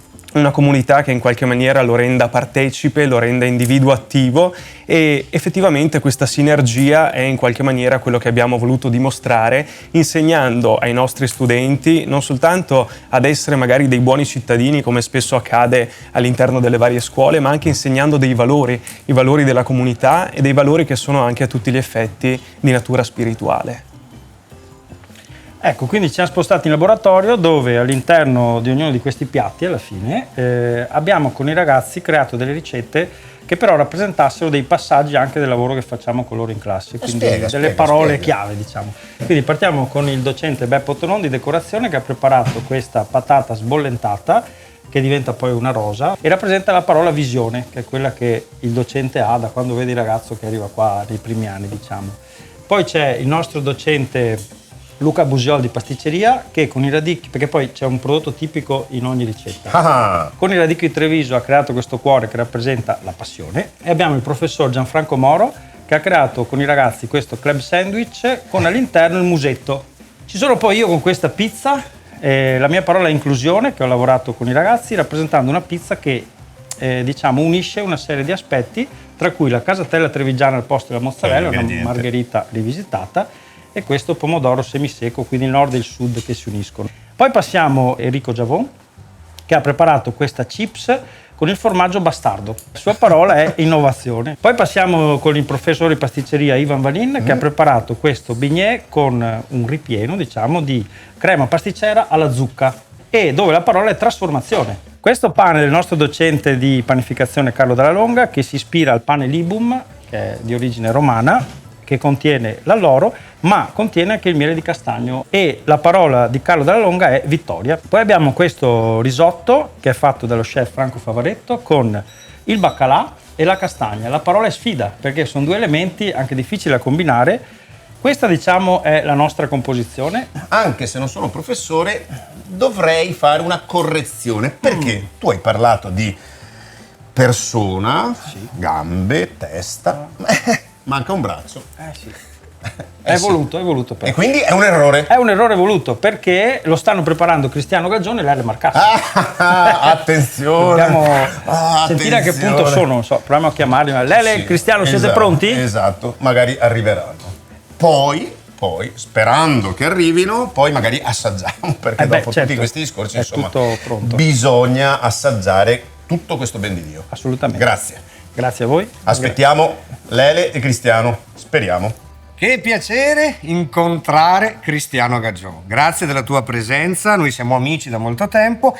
che in qualche maniera lo renda partecipe, lo renda individuo attivo, e effettivamente questa sinergia è in qualche maniera quello che abbiamo voluto dimostrare, insegnando ai nostri studenti non soltanto ad essere magari dei buoni cittadini come spesso accade all'interno delle varie scuole, ma anche insegnando dei valori, i valori della comunità e dei valori che sono anche a tutti gli effetti di natura spirituale. Ecco, quindi ci siamo spostati in laboratorio dove all'interno di ognuno di questi piatti alla fine abbiamo con i ragazzi creato delle ricette che però rappresentassero dei passaggi anche del lavoro che facciamo con loro in classe, quindi delle parole chiave, diciamo. Quindi partiamo con il docente Beppo Tonon di decorazione, che ha preparato questa patata sbollentata che diventa poi una rosa e rappresenta la parola visione, che è quella che il docente ha da quando vede il ragazzo che arriva qua nei primi anni, diciamo. Poi c'è il nostro docente Luca Busiol di pasticceria, che con i radicchi, perché poi c'è un prodotto tipico in ogni ricetta, con i radicchi di Treviso ha creato questo cuore che rappresenta la passione, e abbiamo il professor Gianfranco Moro che ha creato con i ragazzi questo club sandwich con all'interno il musetto. Ci sono poi io con questa pizza, la mia parola è inclusione, che ho lavorato con i ragazzi rappresentando una pizza che diciamo unisce una serie di aspetti, tra cui la casatella trevigiana al posto della mozzarella, una margherita rivisitata, e questo pomodoro semiseco, quindi il nord e il sud che si uniscono. Poi passiamo a Enrico Giavon, che ha preparato questa chips con il formaggio bastardo. La sua parola è innovazione. Poi passiamo con il professore di pasticceria Ivan Valin, che ha preparato questo beignet con un ripieno, diciamo, di crema pasticcera alla zucca, e dove la parola è trasformazione. Questo pane del nostro docente di panificazione Carlo Dalla Longa, che si ispira al pane Libum, che è di origine romana, che contiene l'alloro, ma contiene anche il miele di castagno, e la parola di Carlo Dalla Longa è vittoria. Poi abbiamo questo risotto che è fatto dallo chef Franco Favaretto con il baccalà e la castagna. La parola è sfida, perché sono due elementi anche difficili da combinare. Questa, diciamo, è la nostra composizione. Anche se non sono professore, dovrei fare una correzione, perché tu hai parlato di persona, gambe, testa, manca un braccio. Sì. È voluto per. E quindi è un errore. È un errore voluto, perché lo stanno preparando Cristiano Gaggione e Lele Marcasso. Attenzione. Dobbiamo sentire a che punto sono, non so, proviamo a chiamarli. Lele e Cristiano, siete pronti? Esatto, magari arriveranno. Poi, sperando che arrivino, poi magari assaggiamo, perché dopo tutti questi discorsi, insomma, tutto pronto. Bisogna assaggiare tutto questo ben di Dio. Assolutamente. Grazie. Grazie a voi. Aspettiamo Lele e Cristiano, speriamo. Che piacere incontrare Cristiano Gaggione. Grazie della tua presenza, noi siamo amici da molto tempo.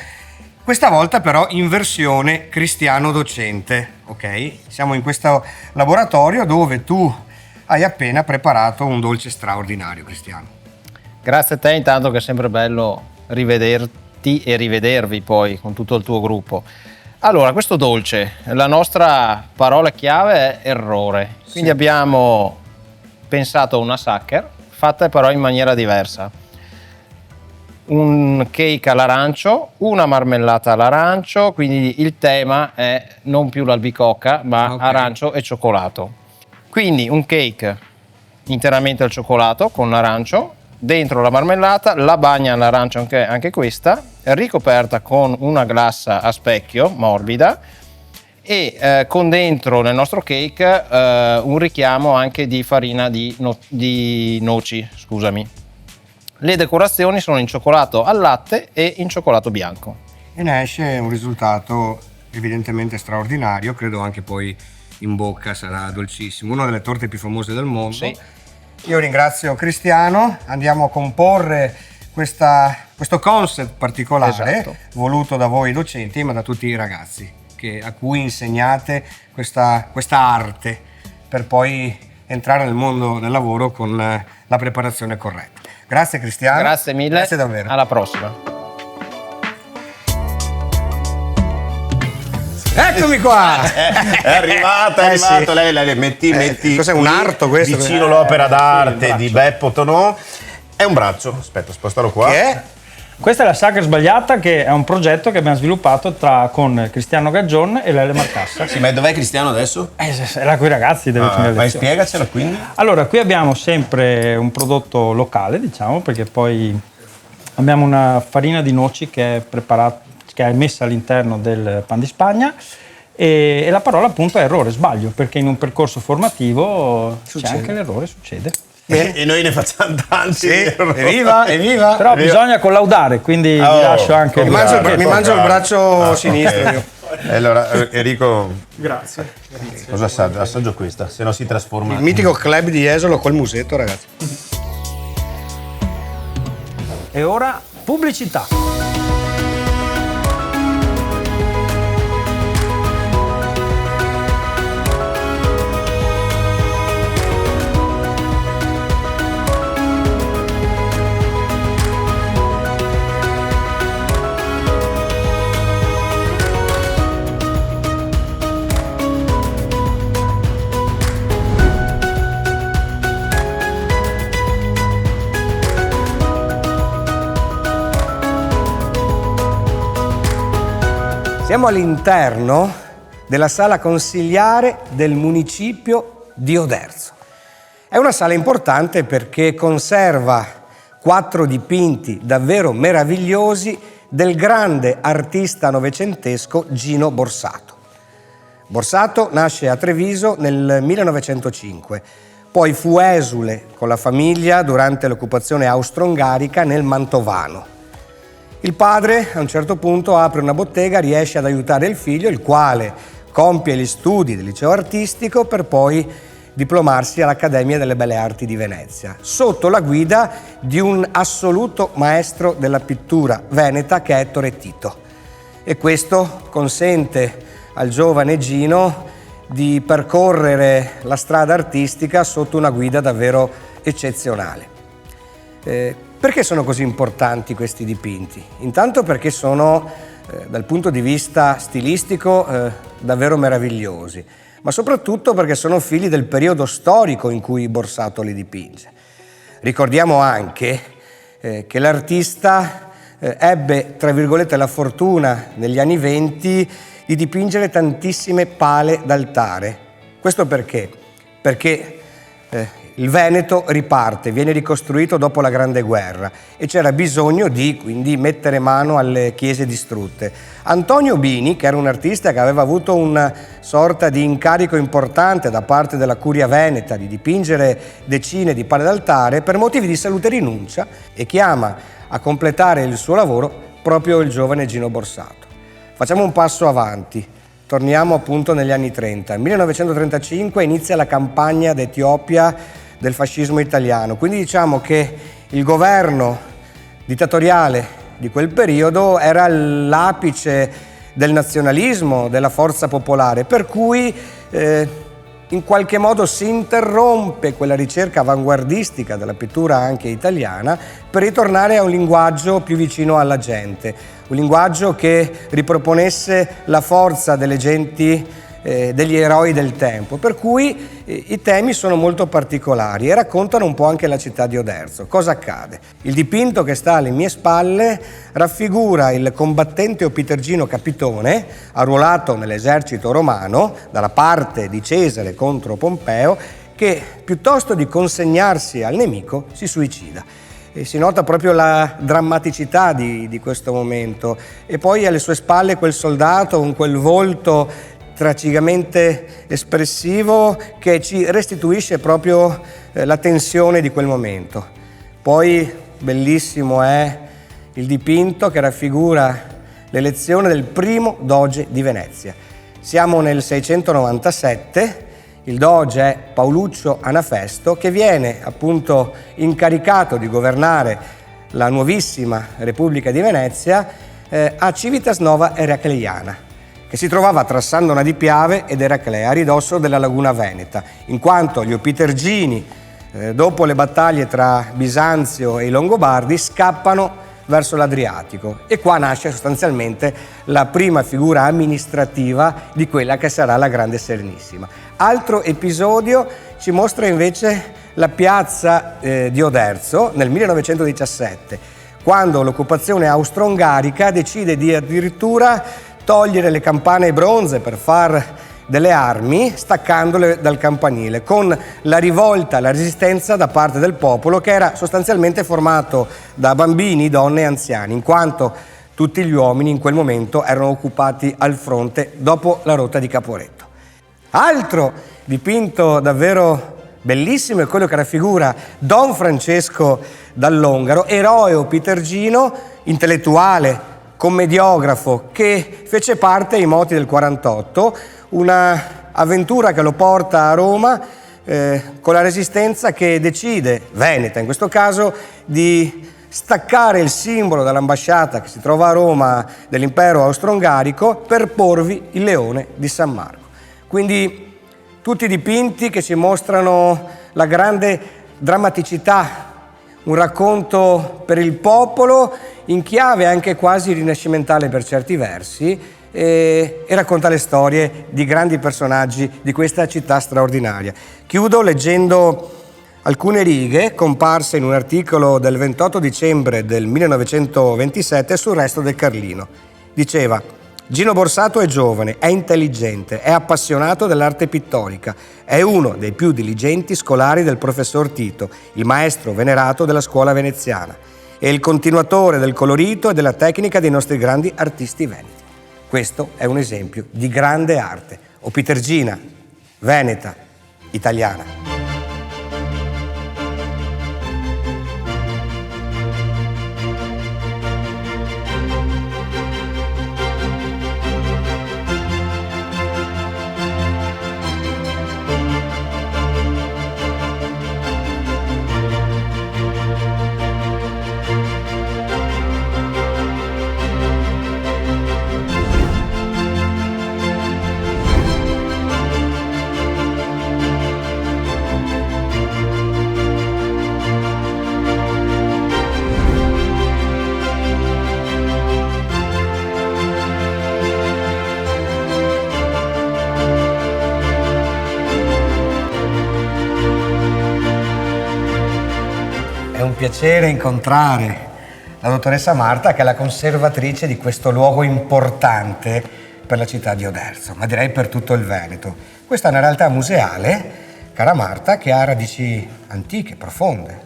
Questa volta però in versione Cristiano docente, ok? Siamo in questo laboratorio dove tu hai appena preparato un dolce straordinario, Cristiano. Grazie a te intanto, che è sempre bello rivederti e rivedervi poi con tutto il tuo gruppo. Allora, questo dolce, la nostra parola chiave è errore. Quindi abbiamo pensato a una Sacher, fatta però in maniera diversa. Un cake all'arancio, una marmellata all'arancio, quindi il tema è non più l'albicocca, ma arancio e cioccolato. Quindi un cake interamente al cioccolato con l'arancio, dentro la marmellata, la bagna all'arancio anche questa, ricoperta con una glassa a specchio morbida, e con dentro nel nostro cake un richiamo anche di farina di noci, scusami. Le decorazioni sono in cioccolato al latte e in cioccolato bianco. E ne esce un risultato evidentemente straordinario, credo anche poi in bocca sarà dolcissimo, una delle torte più famose del mondo. Sì. Io ringrazio Cristiano, andiamo a comporre questo concept particolare, voluto da voi docenti, ma da tutti i ragazzi a cui insegnate questa arte, per poi entrare nel mondo del lavoro con la preparazione corretta. Grazie Cristiano. Grazie mille. Grazie davvero. Alla prossima. Eccomi qua! È arrivato. Sì. Lei metti cos'è, un arto questo? vicino l'opera d'arte di Beppo Tonò. È un braccio, aspetta, spostalo qua. Che è? Questa è la Sagra Sbagliata, che è un progetto che abbiamo sviluppato con Cristiano Gaggion e Lele Marcassa. Sì, ma dov'è Cristiano adesso? È là con i ragazzi, deve finire le Vai, lezioni. spiegacela quindi. Allora, qui abbiamo sempre un prodotto locale, diciamo, perché poi abbiamo una farina di noci che è preparata, che è messa all'interno del pan di Spagna, e la parola appunto è errore, sbaglio, perché in un percorso formativo c'è anche l'errore, succede. E noi ne facciamo tanti. Sì, evviva! Però bisogna collaudare, quindi vi lascio anche Mi mangio il braccio sinistro io. Allora, Enrico, Grazie. cosa assaggio? Assaggio questa, se no si trasforma. Il mitico club di Jesolo col musetto, ragazzi. E ora pubblicità. Siamo all'interno della sala consigliare del municipio di Oderzo. È una sala importante perché conserva 4 dipinti davvero meravigliosi del grande artista novecentesco Gino Borsato. Borsato nasce a Treviso nel 1905, poi fu esule con la famiglia durante l'occupazione austro-ungarica nel Mantovano. Il padre a un certo punto apre una bottega, riesce ad aiutare il figlio, il quale compie gli studi del liceo artistico per poi diplomarsi all'Accademia delle Belle Arti di Venezia, sotto la guida di un assoluto maestro della pittura veneta che è Ettore Tito. E questo consente al giovane Gino di percorrere la strada artistica sotto una guida davvero eccezionale. Perché sono così importanti questi dipinti? Intanto perché sono, dal punto di vista stilistico, davvero meravigliosi, ma soprattutto perché sono figli del periodo storico in cui Borsato li dipinge. Ricordiamo anche che l'artista ebbe, tra virgolette, la fortuna negli anni '20 di dipingere tantissime pale d'altare. Questo perché? Perché il Veneto riparte, viene ricostruito dopo la Grande Guerra e c'era bisogno di quindi mettere mano alle chiese distrutte. Antonio Bini, che era un artista che aveva avuto una sorta di incarico importante da parte della Curia Veneta di dipingere decine di pale d'altare, per motivi di salute rinuncia e chiama a completare il suo lavoro proprio il giovane Gino Borsato. Facciamo un passo avanti. Torniamo appunto negli anni 30. Nel 1935 inizia la campagna d'Etiopia del fascismo italiano, quindi diciamo che il governo dittatoriale di quel periodo era l'apice del nazionalismo, della forza popolare, per cui in qualche modo si interrompe quella ricerca avanguardistica della pittura anche italiana per ritornare a un linguaggio più vicino alla gente, un linguaggio che riproponesse la forza delle genti, degli eroi del tempo, per cui i temi sono molto particolari e raccontano un po' anche la città di Oderzo. Cosa accade? Il dipinto che sta alle mie spalle raffigura il combattente opitergino Capitone, arruolato nell'esercito romano dalla parte di Cesare contro Pompeo, che piuttosto di consegnarsi al nemico si suicida. E si nota proprio la drammaticità di questo momento. E poi alle sue spalle quel soldato con quel volto tragicamente espressivo che ci restituisce proprio la tensione di quel momento. Poi bellissimo è il dipinto che raffigura l'elezione del primo doge di Venezia. Siamo nel 697, il doge è Paoluccio Anafesto, che viene appunto incaricato di governare la nuovissima Repubblica di Venezia a Civitas Nova Eracleiana, che si trovava tra Sandona di Piave ed Eraclea, a ridosso della laguna veneta, in quanto gli Opitergini, dopo le battaglie tra Bisanzio e i Longobardi, scappano verso l'Adriatico, e qua nasce sostanzialmente la prima figura amministrativa di quella che sarà la Grande Serenissima. Altro episodio ci mostra invece la piazza di Oderzo nel 1917, quando l'occupazione austro-ungarica decide di addirittura togliere le campane bronze per far delle armi, staccandole dal campanile, con la rivolta, la resistenza da parte del popolo, che era sostanzialmente formato da bambini, donne e anziani, in quanto tutti gli uomini in quel momento erano occupati al fronte dopo la rotta di Caporetto. Altro dipinto davvero bellissimo è quello che raffigura Don Francesco Dall'Ongaro, eroe opitergino, intellettuale, commediografo, che fece parte ai moti del 48, una avventura che lo porta a Roma con la resistenza, che decide, veneta in questo caso, di staccare il simbolo dall'ambasciata che si trova a Roma dell'impero austro-ungarico per porvi il leone di San Marco. Quindi tutti dipinti che ci mostrano la grande drammaticità, un racconto per il popolo in chiave anche quasi rinascimentale per certi versi, e racconta le storie di grandi personaggi di questa città straordinaria. Chiudo leggendo alcune righe comparse in un articolo del 28 dicembre del 1927 sul Resto del Carlino. Diceva: Gino Borsato è giovane, è intelligente, è appassionato dell'arte pittorica, è uno dei più diligenti scolari del professor Tito, il maestro venerato della scuola veneziana, e il continuatore del colorito e della tecnica dei nostri grandi artisti veneti. Questo è un esempio di grande arte, opitergina, veneta, italiana. È un piacere incontrare la dottoressa Marta, che è la conservatrice di questo luogo importante per la città di Oderzo, ma direi per tutto il Veneto. Questa è una realtà museale, cara Marta, che ha radici antiche, profonde.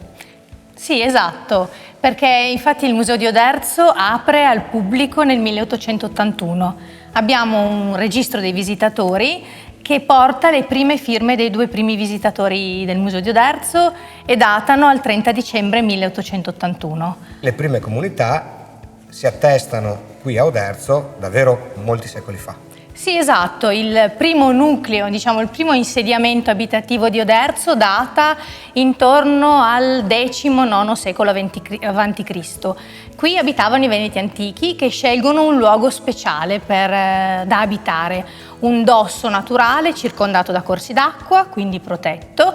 Sì, esatto, perché infatti il Museo di Oderzo apre al pubblico nel 1881. Abbiamo un registro dei visitatori che porta le prime firme dei due primi visitatori del Museo di Oderzo e datano al 30 dicembre 1881. Le prime comunità si attestano qui a Oderzo davvero molti secoli fa. Sì, esatto, il primo nucleo, diciamo il primo insediamento abitativo di Oderzo data intorno al XIX secolo a.C. Qui abitavano i Veneti antichi, che scelgono un luogo speciale da abitare, un dosso naturale circondato da corsi d'acqua, quindi protetto,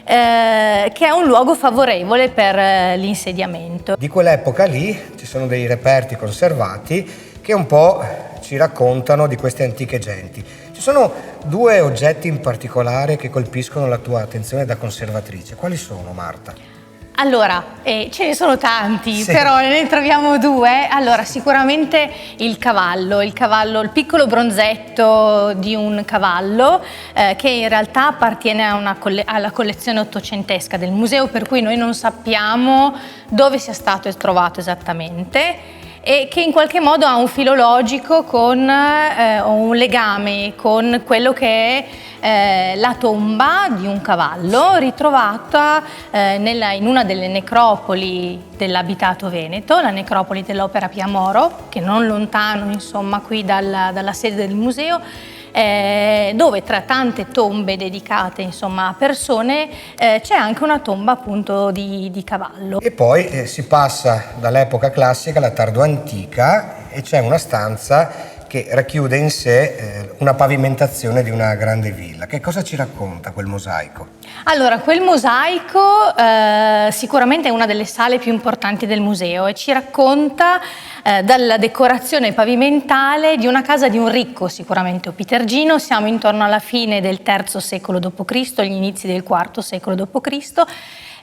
che è un luogo favorevole per l'insediamento. Di quell'epoca lì ci sono dei reperti conservati che un po' ci raccontano di queste antiche genti. Ci sono due oggetti in particolare che colpiscono la tua attenzione da conservatrice. Quali sono, Marta? Allora, ce ne sono tanti, sì, però ne troviamo due. Allora, sicuramente il piccolo bronzetto di un cavallo che in realtà appartiene alla collezione ottocentesca del museo, per cui noi non sappiamo dove sia stato trovato esattamente, e che in qualche modo ha un filo logico o un legame con quello che è la tomba di un cavallo ritrovata in una delle necropoli dell'abitato veneto, la necropoli dell'Opera Pia Moro, che non lontano insomma qui dalla sede del museo, dove tra tante tombe dedicate insomma a persone c'è anche una tomba appunto di cavallo. E poi si passa dall'epoca classica alla tardo antica e c'è una stanza che racchiude in sé una pavimentazione di una grande villa. Che cosa ci racconta quel mosaico? Allora, quel mosaico sicuramente è una delle sale più importanti del museo e ci racconta dalla decorazione pavimentale di una casa di un ricco, sicuramente opitergino. Siamo intorno alla fine del III secolo d.C., gli inizi del IV secolo d.C.,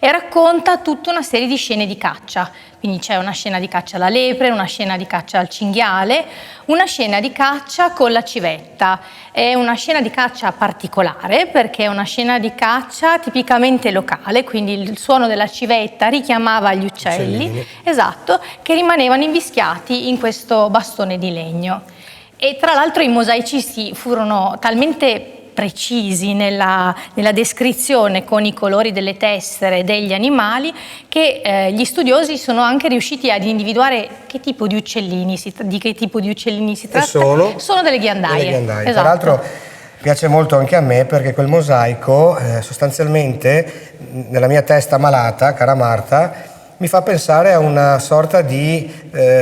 e racconta tutta una serie di scene di caccia. Quindi c'è una scena di caccia alla lepre, una scena di caccia al cinghiale, una scena di caccia con la civetta. È una scena di caccia particolare perché è una scena di caccia tipicamente locale, quindi il suono della civetta richiamava gli uccelli, esatto, che rimanevano invischiati in questo bastone di legno. E tra l'altro i mosaici furono talmente precisi nella descrizione con i colori delle tessere degli animali che gli studiosi sono anche riusciti ad individuare che tipo di uccellini si tratta. Sono delle ghiandaie. Esatto. Tra l'altro piace molto anche a me perché quel mosaico sostanzialmente nella mia testa malata, cara Marta, mi fa pensare a una sorta di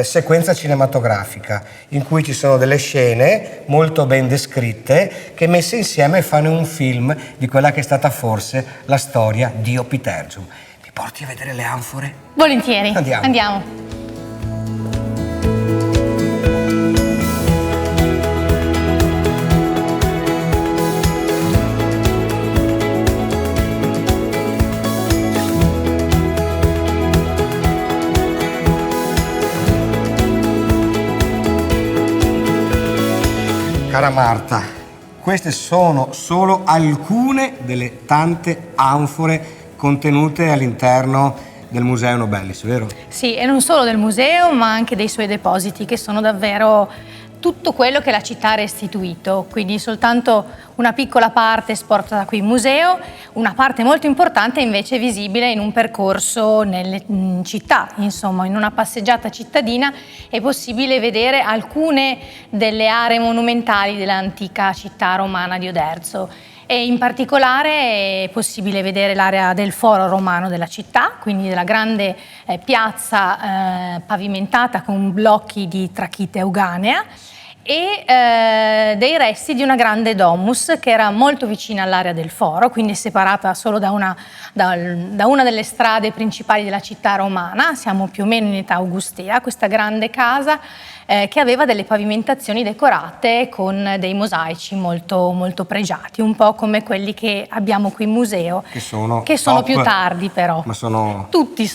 sequenza cinematografica in cui ci sono delle scene molto ben descritte che messe insieme fanno un film di quella che è stata forse la storia di Opitergium. Mi porti a vedere le anfore? Volentieri, Andiamo. andiamo. Cara Marta, queste sono solo alcune delle tante anfore contenute all'interno del Museo Nobellis, vero? Sì, e non solo del museo, ma anche dei suoi depositi, che sono davvero tutto quello che la città ha restituito, quindi soltanto una piccola parte esportata qui in museo, una parte molto importante invece è visibile in un percorso nelle città, insomma in una passeggiata cittadina è possibile vedere alcune delle aree monumentali dell'antica città romana di Oderzo. E in particolare è possibile vedere l'area del foro romano della città, quindi della grande piazza pavimentata con blocchi di trachite euganea e dei resti di una grande domus che era molto vicina all'area del foro, quindi separata solo da una delle strade principali della città romana. Siamo più o meno in età augustea, questa grande casa che aveva delle pavimentazioni decorate con dei mosaici molto, molto pregiati, un po' come quelli che abbiamo qui in museo, che sono più tardi però. Ma sono tutti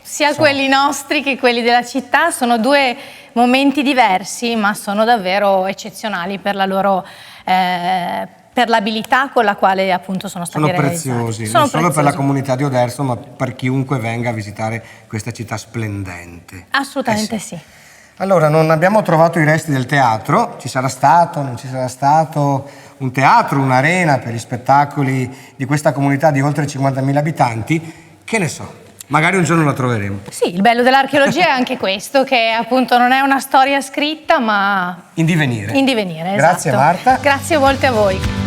sia quelli nostri che quelli della città, sono due momenti diversi, ma sono davvero eccezionali per la loro per l'abilità con la quale appunto sono stati realizzati. Preziosi, non solo per la comunità di Oderzo, ma per chiunque venga a visitare questa città splendente. Assolutamente sì. Allora, non abbiamo trovato i resti del teatro, ci sarà stato, non ci sarà stato un teatro, un'arena per gli spettacoli di questa comunità di oltre 50.000 abitanti, che ne so, magari un giorno la troveremo. Sì, il bello dell'archeologia è anche questo, che appunto non è una storia scritta, ma in divenire. In divenire, Grazie esatto. Marta. Grazie molte a voi.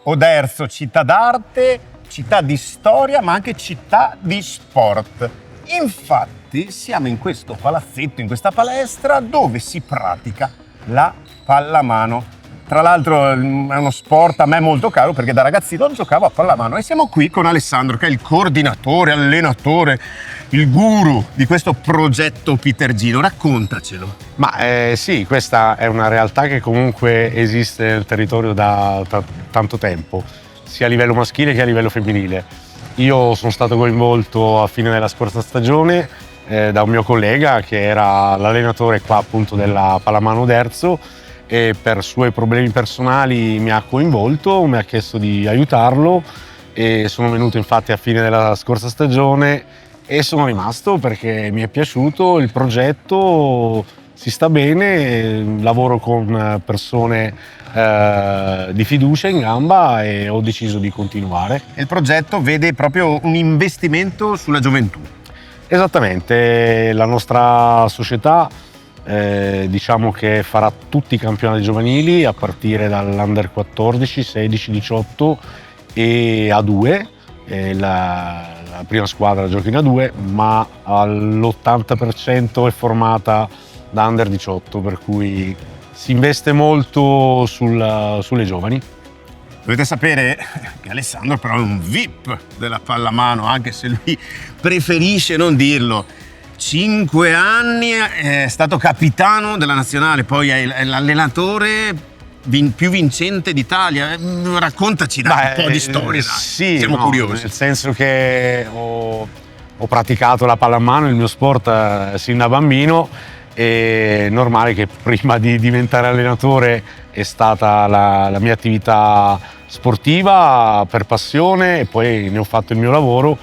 Oderzo, città d'arte, città di storia, ma anche città di sport. Infatti siamo in questo palazzetto, in questa palestra, dove si pratica la pallamano. Tra l'altro è uno sport a me molto caro perché da ragazzino giocavo a pallamano e siamo qui con Alessandro che è il coordinatore, allenatore, il guru di questo progetto Opitergino. Raccontacelo. Ma sì, questa è una realtà che comunque esiste nel territorio da tanto tempo. sia a livello maschile che a livello femminile. Io sono stato coinvolto a fine della scorsa stagione da un mio collega che era l'allenatore qua appunto della Pallamano Oderzo, e per suoi problemi personali mi ha coinvolto, mi ha chiesto di aiutarlo e sono venuto infatti a fine della scorsa stagione e sono rimasto perché mi è piaciuto il progetto, si sta bene, lavoro con persone di fiducia in gamba e ho deciso di continuare. Il progetto vede proprio un investimento sulla gioventù. Esattamente, la nostra società diciamo che farà tutti i campionati giovanili a partire dall'Under 14, 16, 18 e A2. La prima squadra gioca in A2, ma all'80% è formata da Under 18, per cui si investe molto sulle giovani. Dovete sapere che Alessandro però è un VIP della pallamano, anche se lui preferisce non dirlo. 5 anni è stato capitano della nazionale, poi è l'allenatore più vincente d'Italia. Raccontaci un po' di storie, dai. Sì, siamo curiosi. Nel senso che ho praticato la pallamano, il mio sport, sin da bambino. È normale che prima di diventare allenatore è stata la mia attività sportiva per passione e poi ne ho fatto il mio lavoro,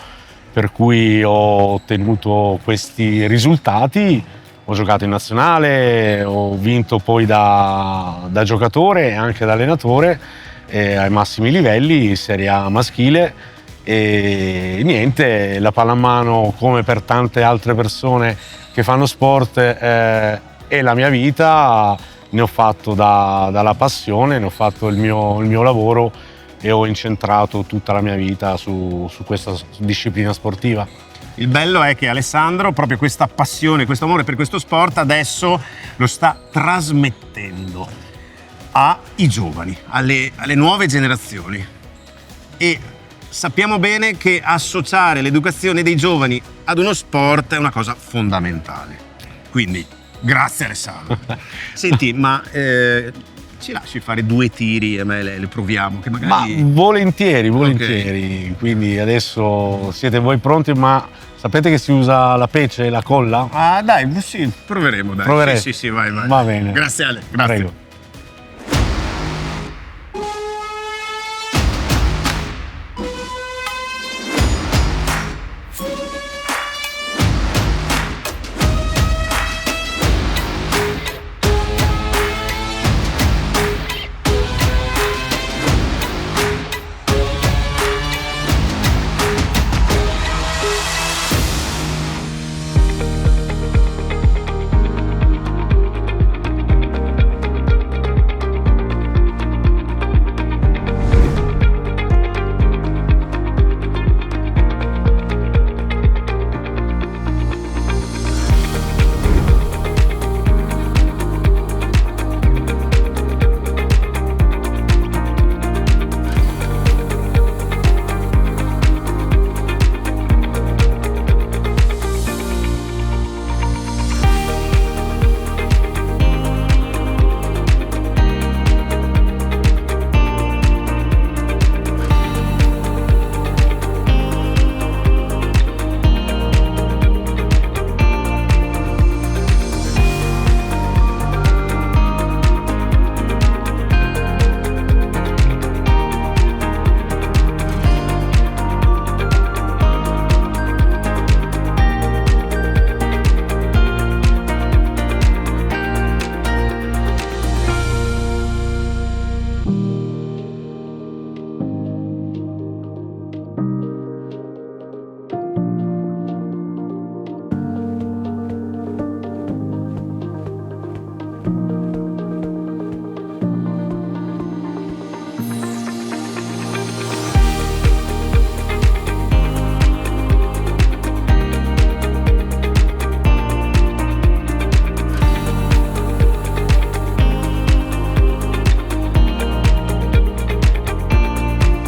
per cui ho ottenuto questi risultati. Ho giocato in nazionale, ho vinto poi da giocatore e anche da allenatore ai massimi livelli, Serie A maschile, e niente, la pallamano, come per tante altre persone che fanno sport, è la mia vita. Ne ho fatto dalla passione, ne ho fatto il mio lavoro e ho incentrato tutta la mia vita su questa disciplina sportiva. Il bello è che Alessandro proprio questa passione, questo amore per questo sport adesso lo sta trasmettendo ai giovani, alle nuove generazioni, e sappiamo bene che associare l'educazione dei giovani ad uno sport è una cosa fondamentale. Quindi grazie Alessandro. Senti, ma ci lasci fare 2 tiri e me le proviamo? Che magari... Ma volentieri. Okay. Quindi adesso siete voi pronti, ma sapete che si usa la pece e la colla? Ah dai, sì, proveremo, dai. Proverete? Sì, vai. Va bene. Grazie Ale, grazie. Prego.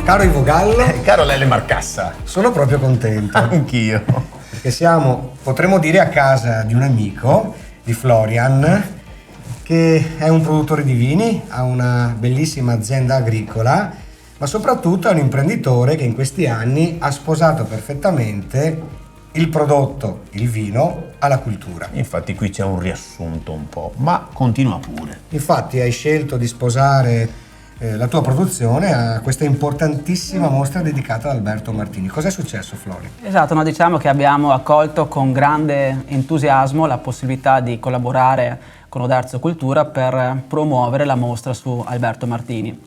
Caro Ivo Gallo. Caro Lele Marcassa. Sono proprio contento. Anch'io. Perché potremmo dire, a casa di un amico, di Florian, che è un produttore di vini, ha una bellissima azienda agricola ma soprattutto è un imprenditore che in questi anni ha sposato perfettamente il prodotto, il vino, alla cultura. Infatti qui c'è un riassunto un po', ma continua pure. Infatti hai scelto di sposare la tua produzione a questa importantissima mostra dedicata ad Alberto Martini. Cos'è successo, Flori? Esatto, no, diciamo che abbiamo accolto con grande entusiasmo la possibilità di collaborare con Oderzo Cultura per promuovere la mostra su Alberto Martini,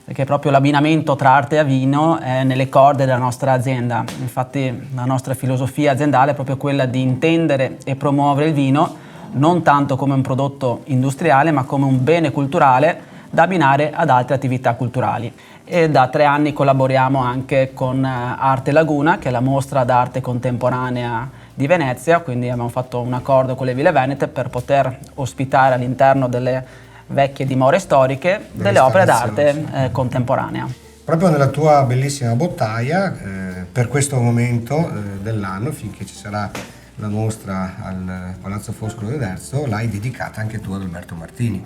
perché proprio l'abbinamento tra arte e vino è nelle corde della nostra azienda. Infatti la nostra filosofia aziendale è proprio quella di intendere e promuovere il vino non tanto come un prodotto industriale, ma come un bene culturale da abbinare ad altre attività culturali. E da 3 anni collaboriamo anche con Arte Laguna, che è la mostra d'arte contemporanea di Venezia, quindi abbiamo fatto un accordo con le Ville Venete per poter ospitare all'interno delle vecchie dimore storiche delle opere d'arte contemporanea. Proprio nella tua bellissima bottaia, per questo momento dell'anno, finché ci sarà la mostra al Palazzo Foscolo di Oderzo, l'hai dedicata anche tu ad Alberto Martini.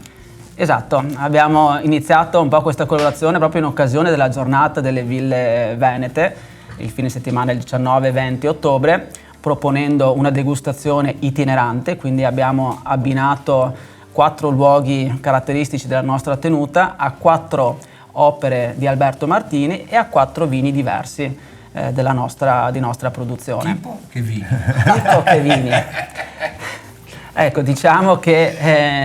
Esatto, abbiamo iniziato un po' questa collaborazione proprio in occasione della giornata delle Ville Venete, il fine settimana del 19 e 20 ottobre, proponendo una degustazione itinerante, quindi abbiamo abbinato 4 luoghi caratteristici della nostra tenuta a 4 opere di Alberto Martini e a 4 vini diversi di nostra produzione. Tipo che vini? Tipo che vini? Ecco, diciamo che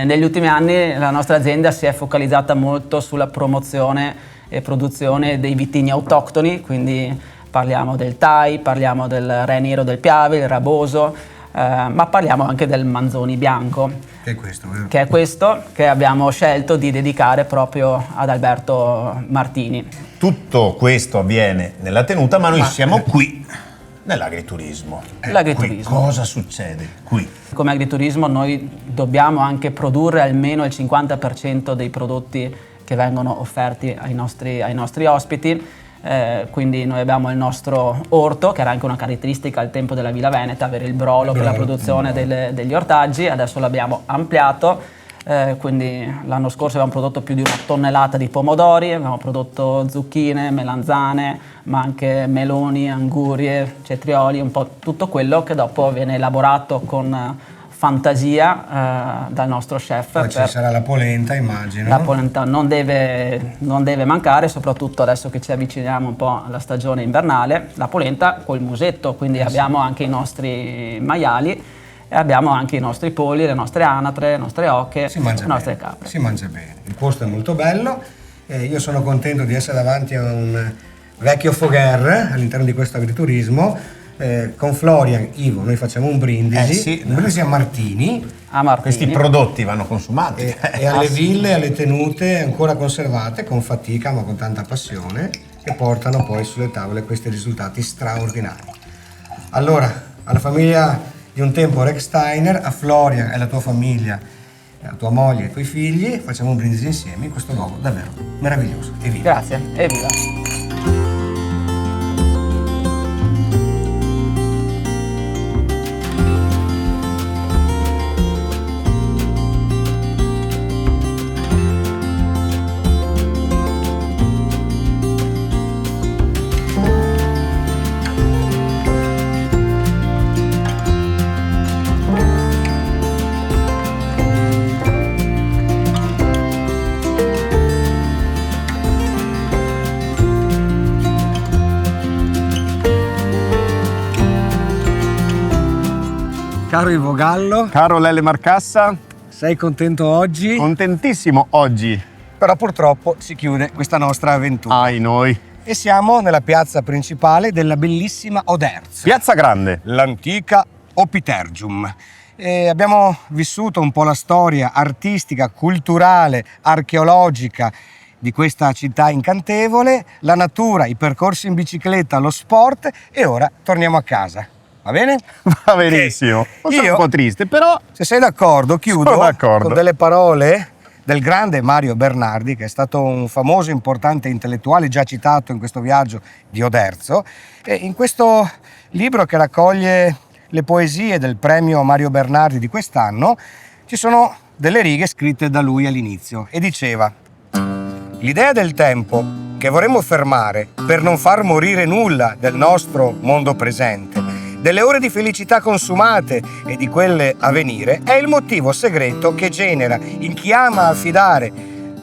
negli ultimi anni la nostra azienda si è focalizzata molto sulla promozione e produzione dei vitigni autoctoni, quindi parliamo del Tai, parliamo del Re Nero del Piave, il Raboso, ma parliamo anche del Manzoni bianco. Che è questo, vero? Che è questo che abbiamo scelto di dedicare proprio ad Alberto Martini. Tutto questo avviene nella tenuta, ma noi siamo qui nell'agriturismo. L'agriturismo. Qui cosa succede qui? Come agriturismo noi dobbiamo anche produrre almeno il 50% dei prodotti che vengono offerti ai nostri ospiti. Quindi noi abbiamo il nostro orto, che era anche una caratteristica al tempo della Villa Veneta, avere il brolo per la produzione degli ortaggi. Adesso l'abbiamo ampliato, quindi l'anno scorso abbiamo prodotto più di 1 tonnellata di pomodori, abbiamo prodotto zucchine, melanzane, ma anche meloni, angurie, cetrioli, un po' tutto quello che dopo viene elaborato con fantasia dal nostro chef. Poi ci sarà la polenta, immagino. La polenta non deve mancare, soprattutto adesso che ci avviciniamo un po' alla stagione invernale. La polenta col musetto, quindi abbiamo anche i nostri maiali e abbiamo anche i nostri polli, le nostre anatre, le nostre oche, le nostre capre. Si mangia bene, il posto è molto bello. Io sono contento di essere davanti a un vecchio Fogher all'interno di questo agriturismo. Con Florian, Ivo, noi facciamo un brindisi, un brindisi a Martini. Questi prodotti vanno consumati. E alle ville, alle tenute ancora conservate, con fatica ma con tanta passione, che portano poi sulle tavole questi risultati straordinari. Allora, alla famiglia di un tempo Rex Steiner, a Florian e alla tua famiglia, a tua moglie e ai tuoi figli, facciamo un brindisi insieme in questo luogo davvero meraviglioso. Evviva! Grazie, evviva! Caro Ivo Gallo. Caro Lele Marcassa. Sei contento oggi? Contentissimo oggi. Però purtroppo si chiude questa nostra avventura. Ai noi. E siamo nella piazza principale della bellissima Oderzo. Piazza Grande. L'antica Opitergium. E abbiamo vissuto un po' la storia artistica, culturale, archeologica di questa città incantevole, la natura, i percorsi in bicicletta, lo sport e ora torniamo a casa. Va bene? Va benissimo. Sono un po' triste, però se sei d'accordo, chiudo con delle parole del grande Mario Bernardi, che è stato un famoso e importante intellettuale già citato in questo viaggio di Oderzo. E in questo libro che raccoglie le poesie del premio Mario Bernardi di quest'anno ci sono delle righe scritte da lui all'inizio e diceva: l'idea del tempo che vorremmo fermare per non far morire nulla del nostro mondo presente, delle ore di felicità consumate e di quelle a venire, è il motivo segreto che genera in chi ama affidare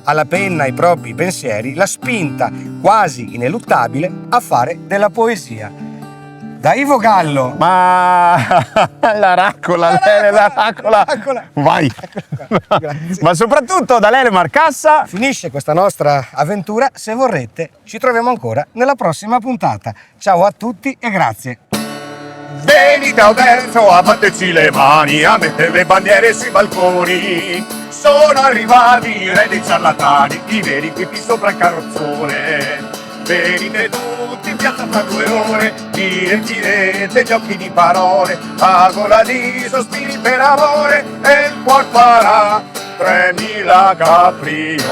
alla penna i propri pensieri la spinta quasi ineluttabile a fare della poesia. Da Ivo Gallo. Ma la raccola. Vai. Ma soprattutto da Lele Marcassa. Finisce questa nostra avventura. Se vorrete, ci troviamo ancora nella prossima puntata. Ciao a tutti e grazie. Venite Oderzo, abbatteteci le mani, a mettere le bandiere sui balconi. Sono arrivati i re dei ciarlatani, i veri qui sopra il carrozzone. Venite tutti in piazza fra 2 ore, riempirete gli occhi di parole, a gola di sospiri per amore, e il cuor farà 3000 capriole.